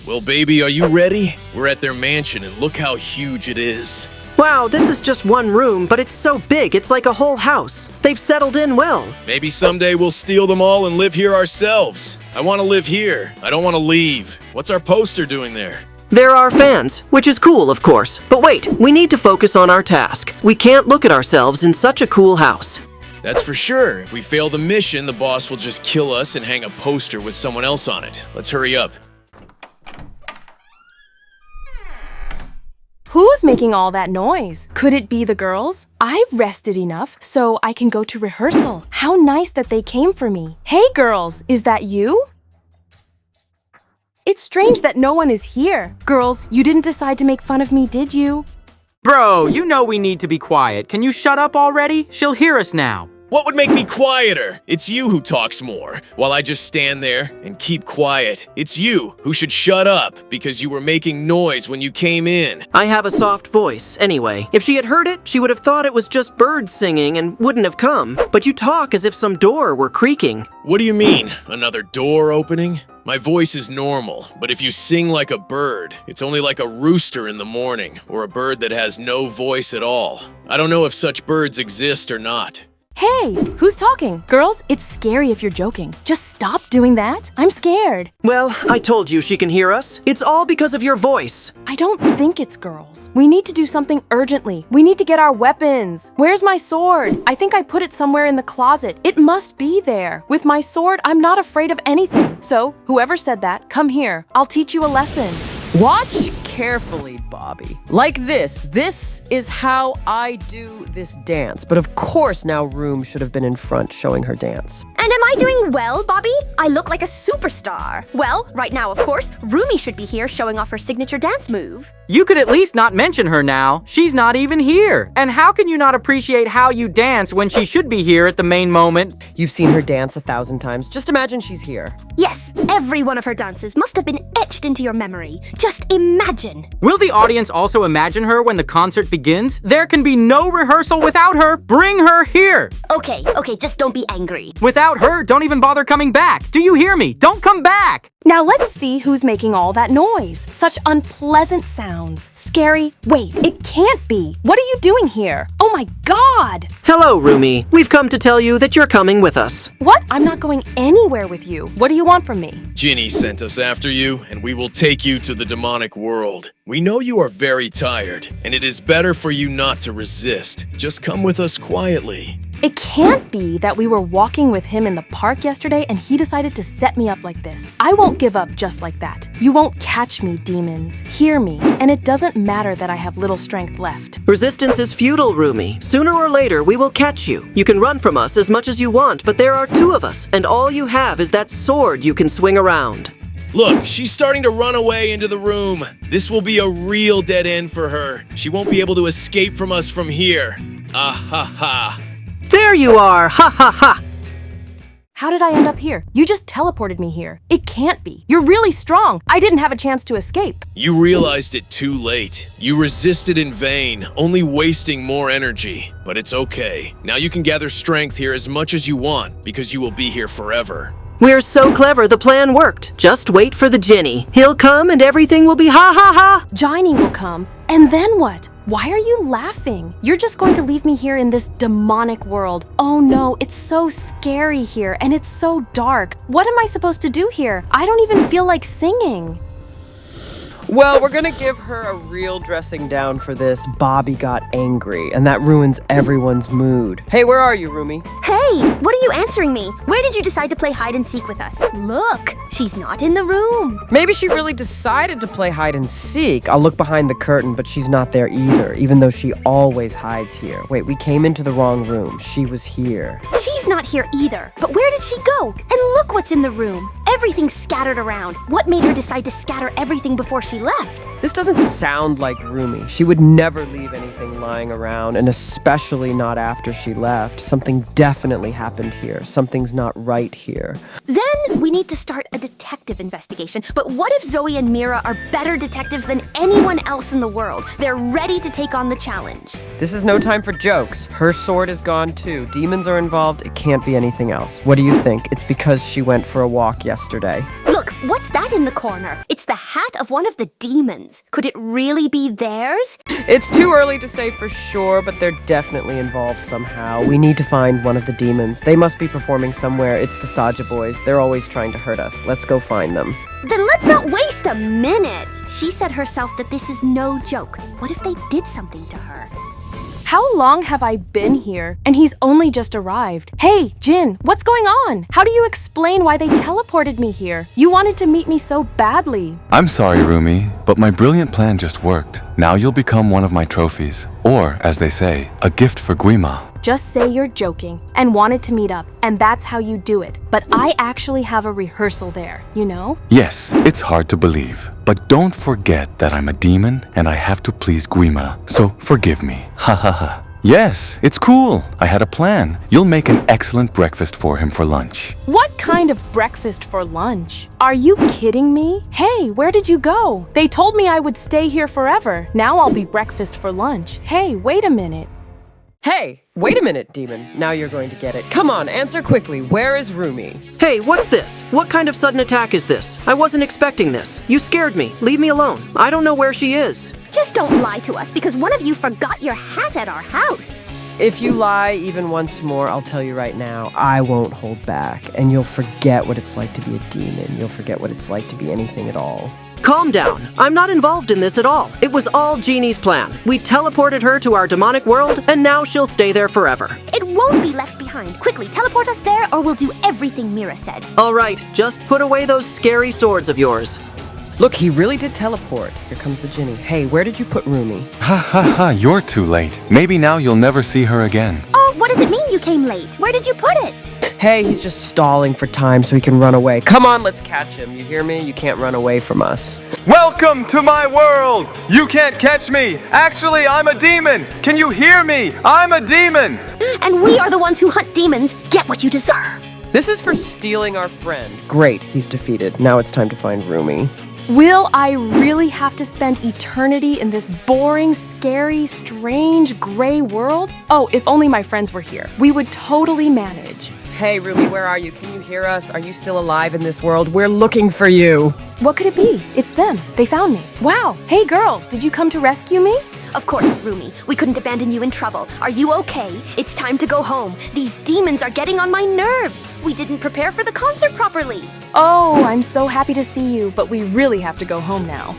Well, baby, are you ready? We're at their mansion, and look how huge it is. Wow, this is just one room, but it's so big, it's like a whole house. They've settled in well. Maybe someday we'll steal them all and live here ourselves. I want to live here. I don't want to leave. What's our poster doing there? There are fans, which is cool, of course. But wait, we need to focus on our task. We can't look at ourselves in such a cool house. That's for sure. If we fail the mission, the boss will just kill us and hang a poster with someone else on it. Let's hurry up. Who's making all that noise? Could it be the girls? I've rested enough so I can go to rehearsal. How nice that they came for me. Hey girls, is that you? It's strange that no one is here. Girls, you didn't decide to make fun of me, did you? Bro, you know we need to be quiet. Can you shut up already? She'll hear us now. What would make me quieter? It's you who talks more, while I just stand there and keep quiet. It's you who should shut up, because you were making noise when you came in. I have a soft voice, anyway. If she had heard it, she would have thought it was just birds singing and wouldn't have come. But you talk as if some door were creaking. What do you mean, another door opening? My voice is normal, but if you sing like a bird, it's only like a rooster in the morning, or a bird that has no voice at all. I don't know if such birds exist or not. Hey, who's talking? Girls, it's scary if you're joking. Just stop doing that. I'm scared. Well, I told you she can hear us. It's all because of your voice. I don't think it's girls. We need to do something urgently. We need to get our weapons. Where's my sword? I think I put it somewhere in the closet. It must be there. With my sword, I'm not afraid of anything. So, whoever said that, come here. I'll teach you a lesson. Watch carefully, Bobby. Like this. This is how I do this dance. But of course now Room should have been in front showing her dance. And am I doing well, Bobby? I look like a superstar. Well, right now, of course, Rumi should be here showing off her signature dance move. You could at least not mention her now. She's not even here. And how can you not appreciate how you dance when she should be here at the main moment? You've seen her dance 1,000 times. Just imagine she's here. Yes, every one of her dances must have been etched into your memory. Just imagine. Will the audience also imagine her when the concert begins? There can be no rehearsal without her. Bring her here. Okay, just don't be angry. Without her, don't even bother coming back. Do you hear me? Don't come back. Now let's see who's making all that noise. Such unpleasant sounds. Scary. Wait, it can't be. What are you doing here? Oh my god! Hello, Rumi. We've come to tell you that you're coming with us. What? I'm not going anywhere with you. What do you want from me? Ginny sent us after you, and we will take you to the demonic world. We know you are very tired, and it is better for you not to resist. Just come with us quietly. It can't be that we were walking with him in the park yesterday and he decided to set me up like this. I won't give up just like that. You won't catch me, demons. Hear me. And it doesn't matter that I have little strength left. Resistance is futile, Rumi. Sooner or later, we will catch you. You can run from us as much as you want, but there are 2 of us, and all you have is that sword you can swing around. Look, she's starting to run away into the room. This will be a real dead end for her. She won't be able to escape from us from here. Ah ha ha. There you are! Ha ha ha! How did I end up here? You just teleported me here. It can't be. You're really strong. I didn't have a chance to escape. You realized it too late. You resisted in vain, only wasting more energy. But it's okay. Now you can gather strength here as much as you want, because you will be here forever. We're so clever, the plan worked. Just wait for the Ginny. He'll come and everything will be ha ha ha! Johnny will come. And then what? Why are you laughing? You're just going to leave me here in this demonic world. Oh no, it's so scary here and it's so dark. What am I supposed to do here? I don't even feel like singing. Well, we're gonna give her a real dressing down for this. Bobby got angry, and that ruins everyone's mood. Hey, where are you, Rumi? Hey, what are you answering me? Where did you decide to play hide and seek with us? Look, she's not in the room. Maybe she really decided to play hide and seek. I'll look behind the curtain, but she's not there either, even though she always hides here. Wait, we came into the wrong room. She was here. She's not here either. But where did she go? And look what's in the room. Everything's scattered around. What made her decide to scatter everything before she left? This doesn't sound like Rumi. She would never leave anything lying around, and especially not after she left. Something definitely happened here. Something's not right here. Then we need to start a detective investigation. But what if Zoey and Mira are better detectives than anyone else in the world? They're ready to take on the challenge. This is no time for jokes. Her sword is gone too. Demons are involved. It can't be anything else. What do you think? It's because she went for a walk yesterday. Look, what's that in the corner? It's the hat of one of the demons. Could it really be theirs? It's too early to say for sure, but they're definitely involved somehow. We need to find one of the demons. They must be performing somewhere. It's the Saja boys. They're always trying to hurt us. Let's go find them. Then let's not waste a minute. She said herself that this is no joke. What if they did something to her? How long have I been here? And he's only just arrived. Hey, Jin, what's going on? How do you explain why they teleported me here? You wanted to meet me so badly. I'm sorry, Rumi, but my brilliant plan just worked. Now you'll become one of my trophies. Or, as they say, a gift for Guima. Just say you're joking and wanted to meet up, and that's how you do it. But I actually have a rehearsal there, you know? Yes, it's hard to believe. But don't forget that I'm a demon and I have to please Guima. So forgive me. Ha ha ha. Yes, it's cool. I had a plan. You'll make an excellent breakfast for him for lunch. What kind of breakfast for lunch? Are you kidding me? Hey, where did you go? They told me I would stay here forever. Now I'll be breakfast for lunch. Hey, wait a minute. Hey, wait a minute, demon. Now you're going to get it. Come on, answer quickly. Where is Rumi? Hey, what's this? What kind of sudden attack is this? I wasn't expecting this. You scared me. Leave me alone. I don't know where she is. Just don't lie to us because one of you forgot your hat at our house. If you lie even once more, I'll tell you right now, I won't hold back. And you'll forget what it's like to be a demon. You'll forget what it's like to be anything at all. Calm down. I'm not involved in this at all. It was all Genie's plan. We teleported her to our demonic world, and now she'll stay there forever. It won't be left behind. Quickly, teleport us there or we'll do everything Mira said. All right, just put away those scary swords of yours. Look, he really did teleport. Here comes the genie. Hey, where did you put Rumi? Ha ha ha, you're too late. Maybe now you'll never see her again. Oh, what does it mean you came late? Where did you put it? Hey, he's just stalling for time so he can run away. Come on, let's catch him. You hear me? You can't run away from us. Welcome to my world! You can't catch me! Actually, I'm a demon! Can you hear me? I'm a demon! And we are the ones who hunt demons. Get what you deserve. This is for stealing our friend. Great, he's defeated. Now it's time to find Rumi. Will I really have to spend eternity in this boring, scary, strange, gray world? Oh, if only my friends were here. We would totally manage. Hey, Rumi, where are you? Can you hear us? Are you still alive in this world? We're looking for you. What could it be? It's them. They found me. Wow. Hey, girls, did you come to rescue me? Of course, Rumi. We couldn't abandon you in trouble. Are you okay? It's time to go home. These demons are getting on my nerves. We didn't prepare for the concert properly. Oh, I'm so happy to see you, but we really have to go home now.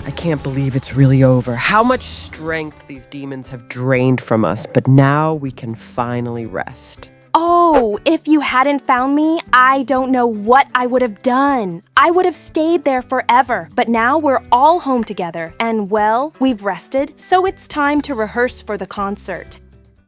I can't believe it's really over. How much strength these demons have drained from us, but now we can finally rest. Oh, if you hadn't found me, I don't know what I would have done. I would have stayed there forever. But now we're all home together. And well, we've rested, so it's time to rehearse for the concert.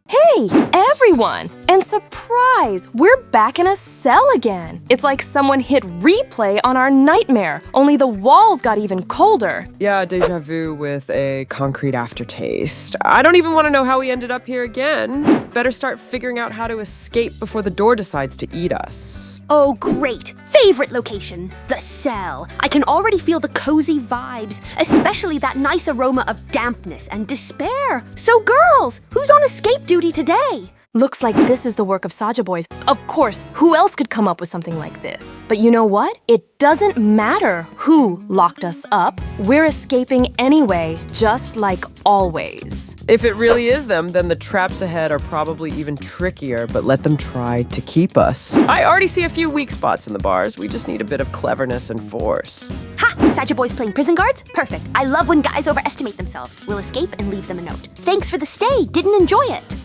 Hey, everyone! And surprise! We're back in a cell again. It's like someone hit replay on our nightmare, only the walls got even colder. Yeah, deja vu with a concrete aftertaste. I don't even want to know how we ended up here again. Better start figuring out how to escape before the door decides to eat us. Oh, great. Favorite location, the cell. I can already feel the cozy vibes, especially that nice aroma of dampness and despair. So girls, who's on escape duty today? Looks like this is the work of Saja boys. Of course, who else could come up with something like this? But you know what? It doesn't matter who locked us up. We're escaping anyway, just like always. If it really is them, then the traps ahead are probably even trickier, but let them try to keep us. I already see a few weak spots in the bars. We just need a bit of cleverness and force. Ha! Saja boys playing prison guards? Perfect. I love when guys overestimate themselves. We'll escape and leave them a note. Thanks for the stay. Didn't enjoy it.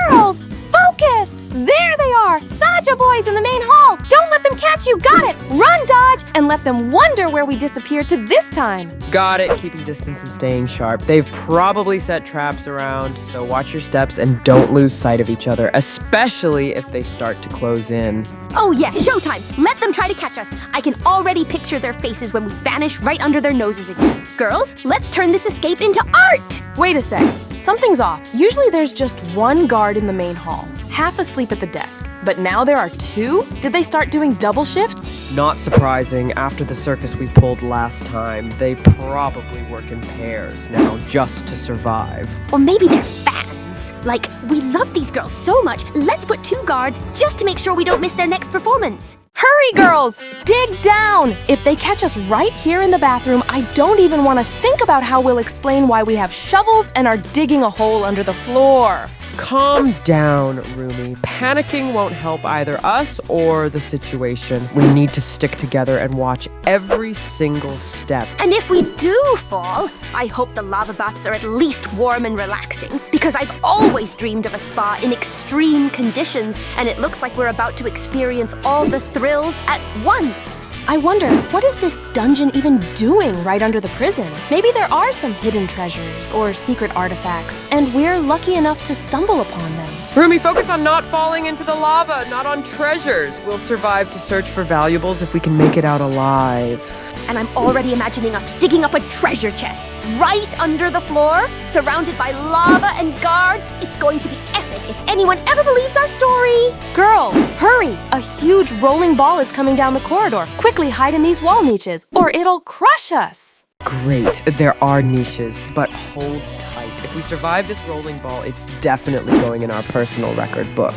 Girls, focus! There they are! Saja boys in the main hall! Don't let them catch you! Got it! Run, Dodge! And let them wonder where we disappeared to this time! Got it, keeping distance and staying sharp. They've probably set traps around, so watch your steps and don't lose sight of each other, especially if they start to close in. Oh yeah, showtime! Let them try to catch us. I can already picture their faces when we vanish right under their noses again. Girls, let's turn this escape into art! Wait a sec. Something's off. Usually there's just one guard in the main hall, half asleep at the desk. But now there are two? Did they start doing double shifts? Not surprising, after the circus we pulled last time, they probably work in pairs now just to survive. Or maybe they're fans. Like, we love these girls so much, let's put two guards just to make sure we don't miss their next performance. Hurry, girls! Dig down! If they catch us right here in the bathroom, I don't even want to think about how we'll explain why we have shovels and are digging a hole under the floor. Calm down, Rumi. Panicking won't help either us or the situation. We need to stick together and watch every single step. And if we do fall, I hope the lava baths are at least warm and relaxing, because I've always dreamed of a spa in extreme conditions, and it looks like we're about to experience all the thrills at once. I wonder, what is this dungeon even doing right under the prison? Maybe there are some hidden treasures or secret artifacts, and we're lucky enough to stumble upon them. Rumi, focus on not falling into the lava, not on treasures. We'll survive to search for valuables if we can make it out alive. And I'm already imagining us digging up a treasure chest right under the floor, surrounded by lava and guards. It's going to be epic if anyone ever believes our story. Girls, hurry! A huge rolling ball is coming down the corridor. Quickly hide in these wall niches, or it'll crush us. Great, there are niches, but hold tight. If we survive this rolling ball, it's definitely going in our personal record book.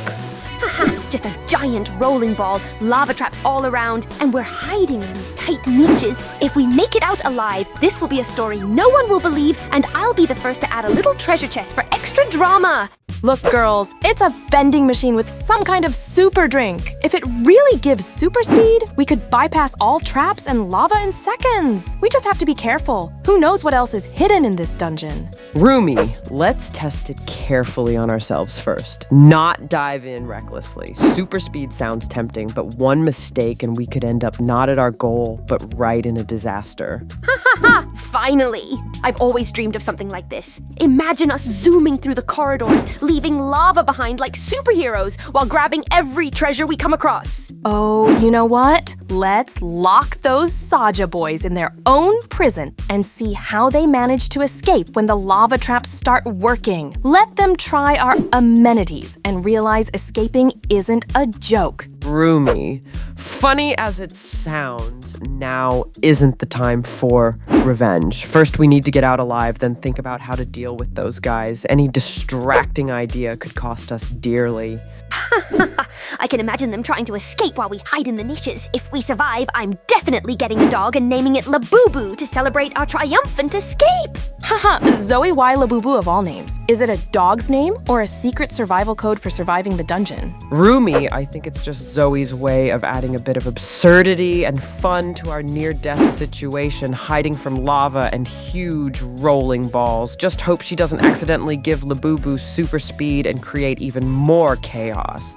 Haha, just a giant rolling ball, lava traps all around, and we're hiding in these tight niches. If we make it out alive, this will be a story no one will believe, and I'll be the first to add a little treasure chest for extra drama. Look, girls, it's a vending machine with some kind of super drink. If it really gives super speed, we could bypass all traps and lava in seconds. We just have to be careful. Who knows what else is hidden in this dungeon? Rumi, let's test it carefully on ourselves first. Not dive in recklessly. Super speed sounds tempting, but one mistake and we could end up not at our goal, but right in a disaster. Ha! Finally! I've always dreamed of something like this. Imagine us zooming through the corridors, leaving lava behind like superheroes while grabbing every treasure we come across. Oh, you know what? Let's lock those Saja boys in their own prison and see how they manage to escape when the lava traps start working. Let them try our amenities and realize escaping isn't a joke. Rumi, funny as it sounds, now isn't the time for revenge. First, we need to get out alive, then think about how to deal with those guys. Any distracting idea could cost us dearly. I can imagine them trying to escape while we hide in the niches. If we survive, I'm definitely getting a dog and naming it Labubu to celebrate our triumphant escape. Haha, Zoey, why Labubu of all names? Is it a dog's name or a secret survival code for surviving the dungeon? Rumi, I think it's just Zoe's way of adding a bit of absurdity and fun to our near-death situation, hiding from lava and huge rolling balls. Just hope she doesn't accidentally give Labubu super speed and create even more chaos.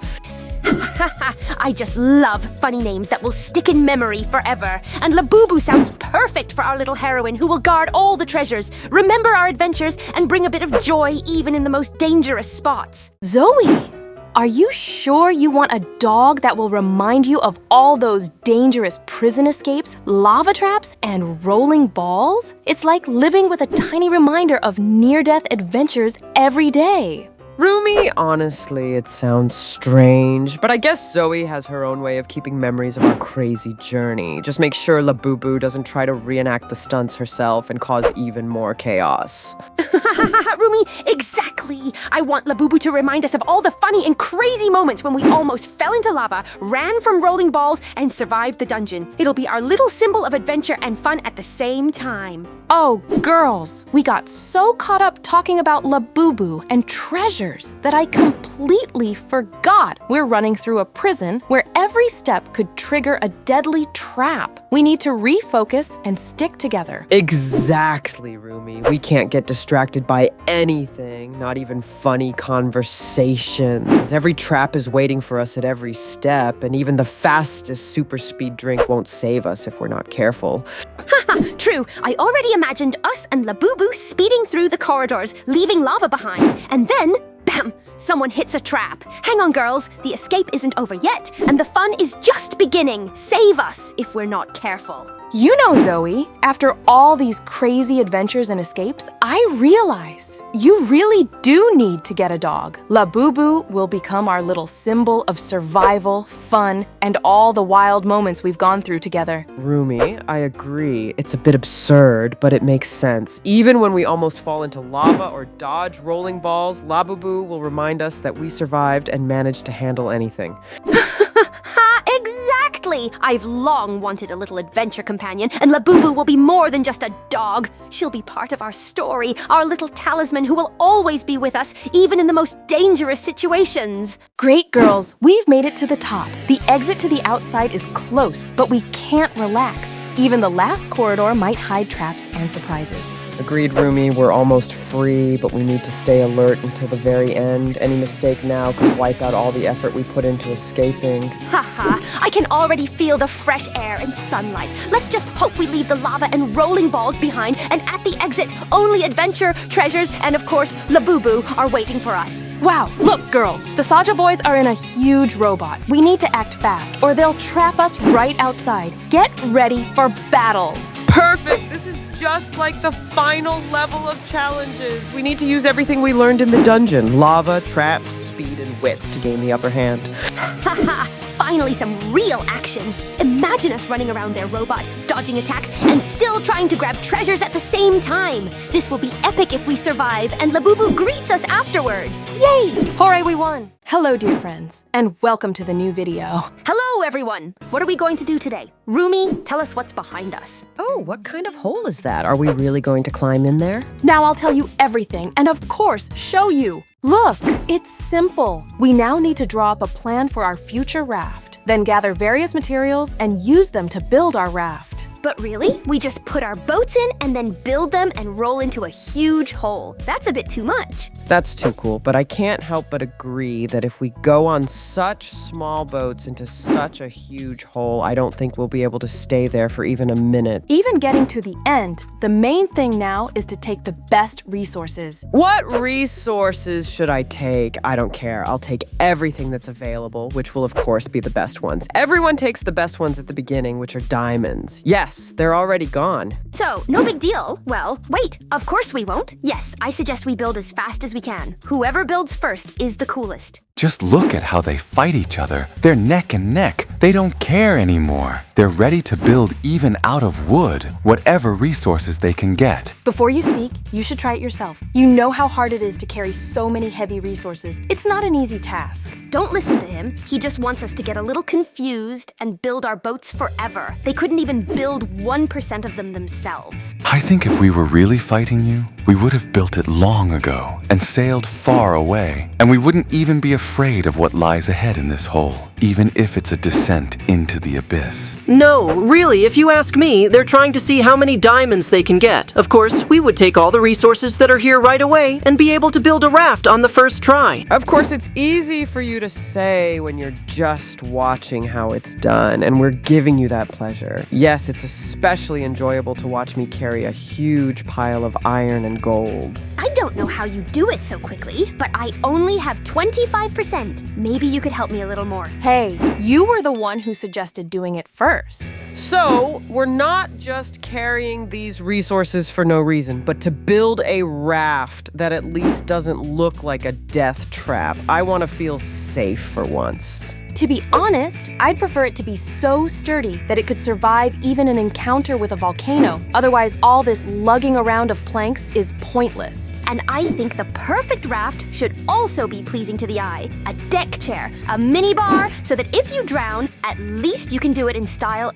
I just love funny names that will stick in memory forever. And Labubu sounds perfect for our little heroine who will guard all the treasures, remember our adventures, and bring a bit of joy even in the most dangerous spots. Zoey, are you sure you want a dog that will remind you of all those dangerous prison escapes, lava traps, and rolling balls? It's like living with a tiny reminder of near-death adventures every day. Rumi, honestly, it sounds strange, but I guess Zoey has her own way of keeping memories of our crazy journey. Just make sure Labubu doesn't try to reenact the stunts herself and cause even more chaos. Rumi, exactly! I want Labubu to remind us of all the funny and crazy moments when we almost fell into lava, ran from rolling balls, and survived the dungeon. It'll be our little symbol of adventure and fun at the same time. Oh, girls, we got so caught up talking about Labubu and treasure adventures that I completely forgot we're running through a prison where every step could trigger a deadly trap. We need to refocus and stick together. Exactly, Rumi. We can't get distracted by anything, not even funny conversations. Every trap is waiting for us at every step, and even the fastest super speed drink won't save us if we're not careful. Haha, true. I already imagined us and Labubu speeding through the corridors, leaving lava behind. And then, bam, someone hits a trap. Hang on, girls. The escape isn't over yet, and the fun is just beginning. Save us if we're not careful. You know, Zoey, after all these crazy adventures and escapes, I realize you really do need to get a dog. Labubu will become our little symbol of survival, fun, and all the wild moments we've gone through together. Rumi, I agree. It's a bit absurd, but it makes sense. Even when we almost fall into lava or dodge rolling balls, Labubu will remind us that we survived and managed to handle anything. Exactly! I've long wanted a little adventure companion, and Labubu will be more than just a dog. She'll be part of our story, our little talisman who will always be with us, even in the most dangerous situations. Great girls, we've made it to the top. The exit to the outside is close, but we can't relax. Even the last corridor might hide traps and surprises. Agreed, Rumi. We're almost free, but we need to stay alert until the very end. Any mistake now could wipe out all the effort we put into escaping. Haha, I can already feel the fresh air and sunlight. Let's just hope we leave the lava and rolling balls behind, and at the exit, only adventure, treasures, and of course, Labubu are waiting for us. Wow, look, girls, the Saja boys are in a huge robot. We need to act fast, or they'll trap us right outside. Get ready for battle. Perfect! This is just like the final level of challenges. We need to use everything we learned in the dungeon. Lava, traps, speed, and wits to gain the upper hand. Haha, finally some real action. Imagine us running around their robot, dodging attacks, and still trying to grab treasures at the same time. This will be epic if we survive, and Labubu greets us afterward. Yay! Hooray, we won! Hello, dear friends, and welcome to the new video. Hello, everyone. What are we going to do today? Rumi, tell us what's behind us. Oh, what kind of hole is that? Are we really going to climb in there? Now I'll tell you everything, and of course, show you. Look, it's simple. We now need to draw up a plan for our future raft, then gather various materials and use them to build our raft. But really? We just put our boats in and then build them and roll into a huge hole. That's a bit too much. That's too cool, but I can't help but agree that if we go on such small boats into such a huge hole, I don't think we'll be able to stay there for even a minute. Even getting to the end, the main thing now is to take the best resources. What resources should I take? I don't care. I'll take everything that's available, which will of course be the best ones. Everyone takes the best ones at the beginning, which are diamonds. Yes, they're already gone. So, no big deal. Well, wait, of course we won't. Yes, I suggest we build as fast as we can. Whoever builds first is the coolest. Just look at how they fight each other. They're neck and neck. They don't care anymore. They're ready to build even out of wood, whatever resources they can get. Before you speak, you should try it yourself. You know how hard it is to carry so many heavy resources. It's not an easy task. Don't listen to him. He just wants us to get a little confused and build our boats forever. They couldn't even build 1% of them themselves. I think if we were really fighting you, we would have built it long ago and sailed far away, and we wouldn't even be afraid of what lies ahead in this hole, even if it's a descent into the abyss. No, really, if you ask me, they're trying to see how many diamonds they can get. Of course, we would take all the resources that are here right away and be able to build a raft on the first try. Of course, it's easy for you to say when you're just watching how it's done, and we're giving you that pleasure. Yes, it's especially enjoyable to watch me carry a huge pile of iron and gold. I don't know how you do it so quickly, but I only have 25%. Maybe you could help me a little more. Hey, you were the one who suggested doing it first. So, we're not just carrying these resources for no reason, but to build a raft that at least doesn't look like a death trap. I want to feel safe for once. To be honest, I'd prefer it to be so sturdy that it could survive even an encounter with a volcano. Otherwise, all this lugging around of planks is pointless. And I think the perfect raft should also be pleasing to the eye. A deck chair, a mini bar, so that if you drown, at least you can do it in style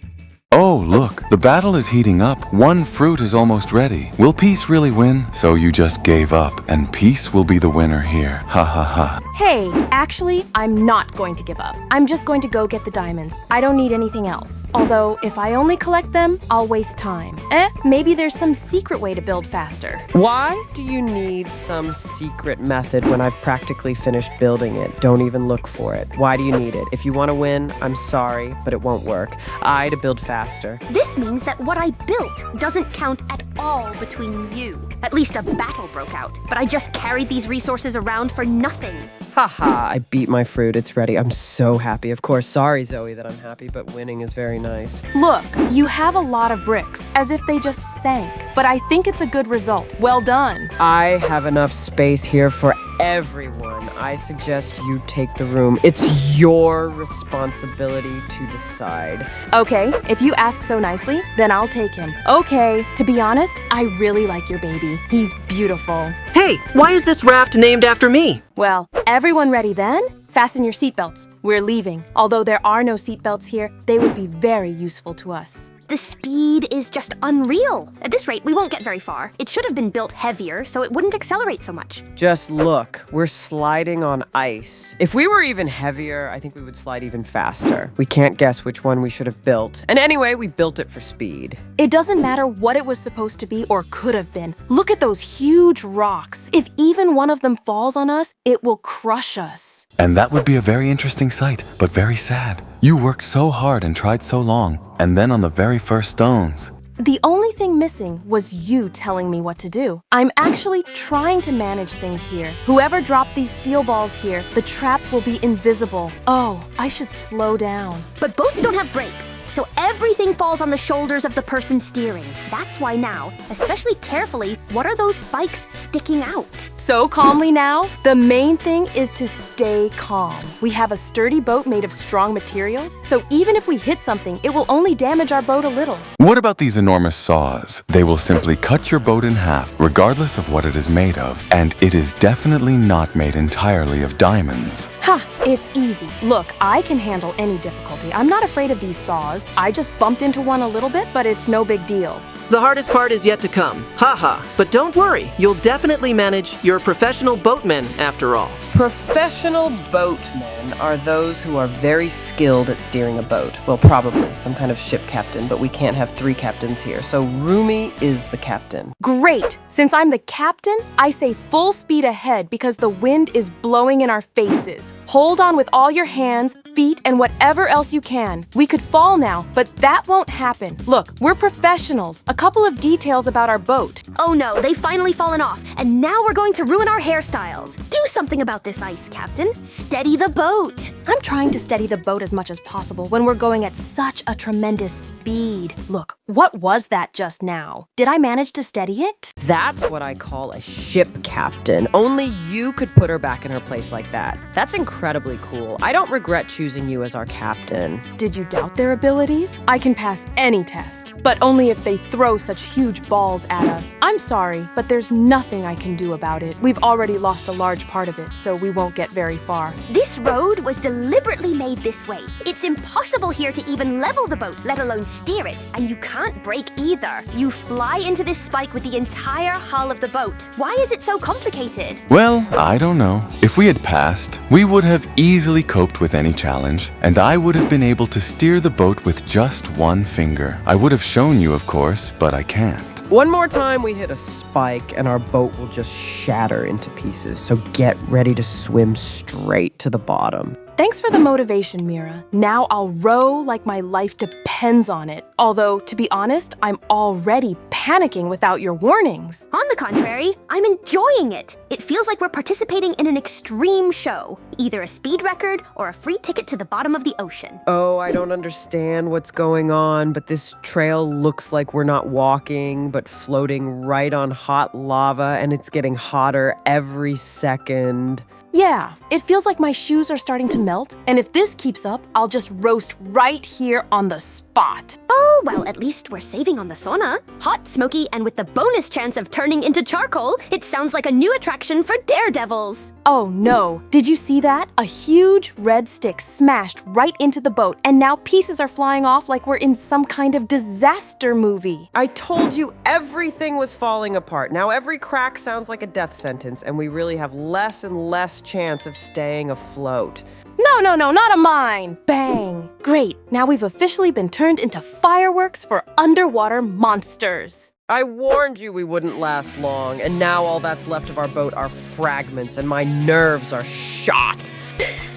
Oh, look, the battle is heating up. One fruit is almost ready. Will peace really win? So you just gave up, and peace will be the winner here. Ha ha ha. Hey, actually, I'm not going to give up. I'm just going to go get the diamonds. I don't need anything else. Although, if I only collect them, I'll waste time. Maybe there's some secret way to build faster. Why do you need some secret method when I've practically finished building it? Don't even look for it. Why do you need it? If you want to win, I'm sorry, but it won't work. To build faster. This means that what I built doesn't count at all between you. At least a battle broke out, but I just carried these resources around for nothing. Haha, I beat my fruit. It's ready. I'm so happy. Of course, sorry, Zoey, that I'm happy, but winning is very nice. Look, you have a lot of bricks, as if they just sank. But I think it's a good result. Well done. I have enough space here for everyone. I suggest you take the room. It's your responsibility to decide. Okay, if you ask so nicely, then I'll take him. Okay, to be honest, I really like your baby. He's beautiful. Hey, why is this raft named after me? Well, everyone ready then? Fasten your seatbelts. We're leaving. Although there are no seatbelts here, they would be very useful to us. The speed is just unreal. At this rate, we won't get very far. It should have been built heavier so it wouldn't accelerate so much. Just look, we're sliding on ice. If we were even heavier, I think we would slide even faster. We can't guess which one we should have built. And anyway, we built it for speed. It doesn't matter what it was supposed to be or could have been. Look at those huge rocks. If even one of them falls on us, it will crush us. And that would be a very interesting sight, but very sad. You worked so hard and tried so long, and then on the very first stones. The only thing missing was you telling me what to do. I'm actually trying to manage things here. Whoever dropped these steel balls here, the traps will be invisible. Oh, I should slow down. But boats don't have brakes, so everything falls on the shoulders of the person steering. That's why now, especially carefully, what are those spikes sticking out? So calmly now, the main thing is to stay calm. We have a sturdy boat made of strong materials, so even if we hit something, it will only damage our boat a little. What about these enormous saws? They will simply cut your boat in half, regardless of what it is made of, and it is definitely not made entirely of diamonds. Ha, it's easy. Look, I can handle any difficulty. I'm not afraid of these saws. I just bumped into one a little bit, but it's no big deal. The hardest part is yet to come. Haha. But don't worry, you'll definitely manage. You're a professional boatman, after all. Professional boatmen are those who are very skilled at steering a boat. Well, probably some kind of ship captain, but we can't have 3 captains here. So Rumi is the captain. Great! Since I'm the captain, I say full speed ahead because the wind is blowing in our faces. Hold on with all your hands, feet, and whatever else you can. We could fall now, but that won't happen. Look, we're professionals. A couple of details about our boat. Oh no, they've finally fallen off, and now we're going to ruin our hairstyles. Do something about this ice, Captain. Steady the boat. I'm trying to steady the boat as much as possible when we're going at such a tremendous speed. Look, what was that just now? Did I manage to steady it? That's what I call a ship captain. Only you could put her back in her place like that. That's incredibly cool. I don't regret choosing you as our captain. Did you doubt their abilities? I can pass any test, but only if they throw such huge balls at us. I'm sorry, but there's nothing I can do about it. We've already lost a large part of it, so we won't get very far. This road was deliberately made this way. It's impossible here to even level the boat, let alone steer it. And you can't brake either. You fly into this spike with the entire hull of the boat. Why is it so complicated? Well, I don't know. If we had passed, we would have easily coped with any challenge, and I would have been able to steer the boat with just one finger. I would have shown you, of course, but I can't. One more time we hit a spike and our boat will just shatter into pieces, so get ready to swim straight to the bottom. Thanks for the motivation, Mira. Now I'll row like my life depends on it. Although, to be honest, I'm already panicking without your warnings. On the contrary, I'm enjoying it. It feels like we're participating in an extreme show. Either a speed record or a free ticket to the bottom of the ocean. Oh, I don't understand what's going on, but this trail looks like we're not walking, but floating right on hot lava, and it's getting hotter every second. Yeah, it feels like my shoes are starting to melt, and if this keeps up, I'll just roast right here on the spot. Oh, well, at least we're saving on the sauna. Hot, smoky, and with the bonus chance of turning into charcoal, it sounds like a new attraction for daredevils. Oh no, did you see that? A huge red stick smashed right into the boat, and now pieces are flying off like we're in some kind of disaster movie. I told you everything was falling apart. Now every crack sounds like a death sentence, and we really have less and less chance of staying afloat. No, not a mine! Bang! Great, now we've officially been turned into fireworks for underwater monsters. I warned you we wouldn't last long, and now all that's left of our boat are fragments, and my nerves are shot.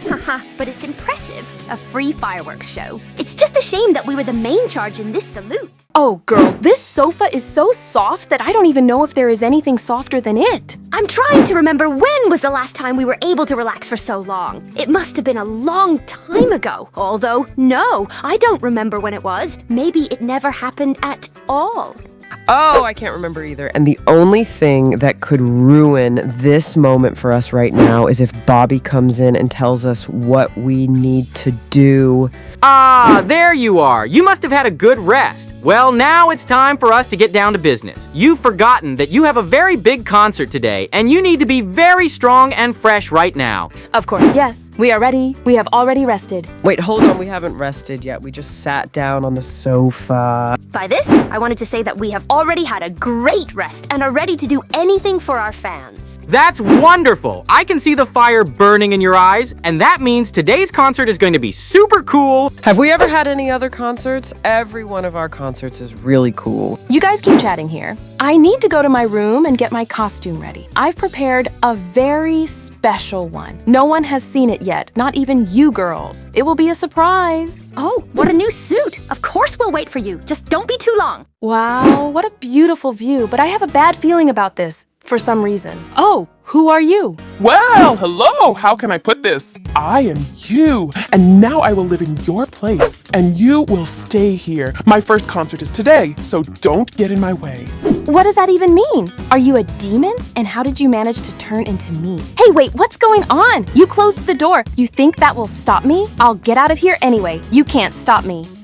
Haha, but it's impressive. A free fireworks show. It's just a shame that we were the main charge in this salute. Oh, girls, this sofa is so soft that I don't even know if there is anything softer than it. I'm trying to remember when was the last time we were able to relax for so long. It must have been a long time ago. Although, no, I don't remember when it was. Maybe it never happened at all. Oh, I can't remember either. And the only thing that could ruin this moment for us right now is if Bobby comes in and tells us what we need to do. Ah, there you are. You must have had a good rest. Well, now it's time for us to get down to business. You've forgotten that you have a very big concert today, and you need to be very strong and fresh right now. Of course, yes. We are ready. We have already rested. Wait, hold on. We haven't rested yet. We just sat down on the sofa. By this, I wanted to say that we have already had a great rest and are ready to do anything for our fans. That's wonderful. I can see the fire burning in your eyes, and that means today's concert is going to be super cool. Have we ever had any other concerts? Every one of our concerts is really cool. You guys keep chatting here. I need to go to my room and get my costume ready. I've prepared a very special one. No one has seen it yet, not even you girls. It will be a surprise. Oh, what a new suit. Of course we'll wait for you. Just don't be too long. Wow, what a beautiful view, but I have a bad feeling about this for some reason. Oh, who are you? Well, hello! How can I put this? I am you, and now I will live in your place, and you will stay here. My first concert is today, so don't get in my way. What does that even mean? Are you a demon? And how did you manage to turn into me? Hey, wait, what's going on? You closed the door. You think that will stop me? I'll get out of here anyway. You can't stop me.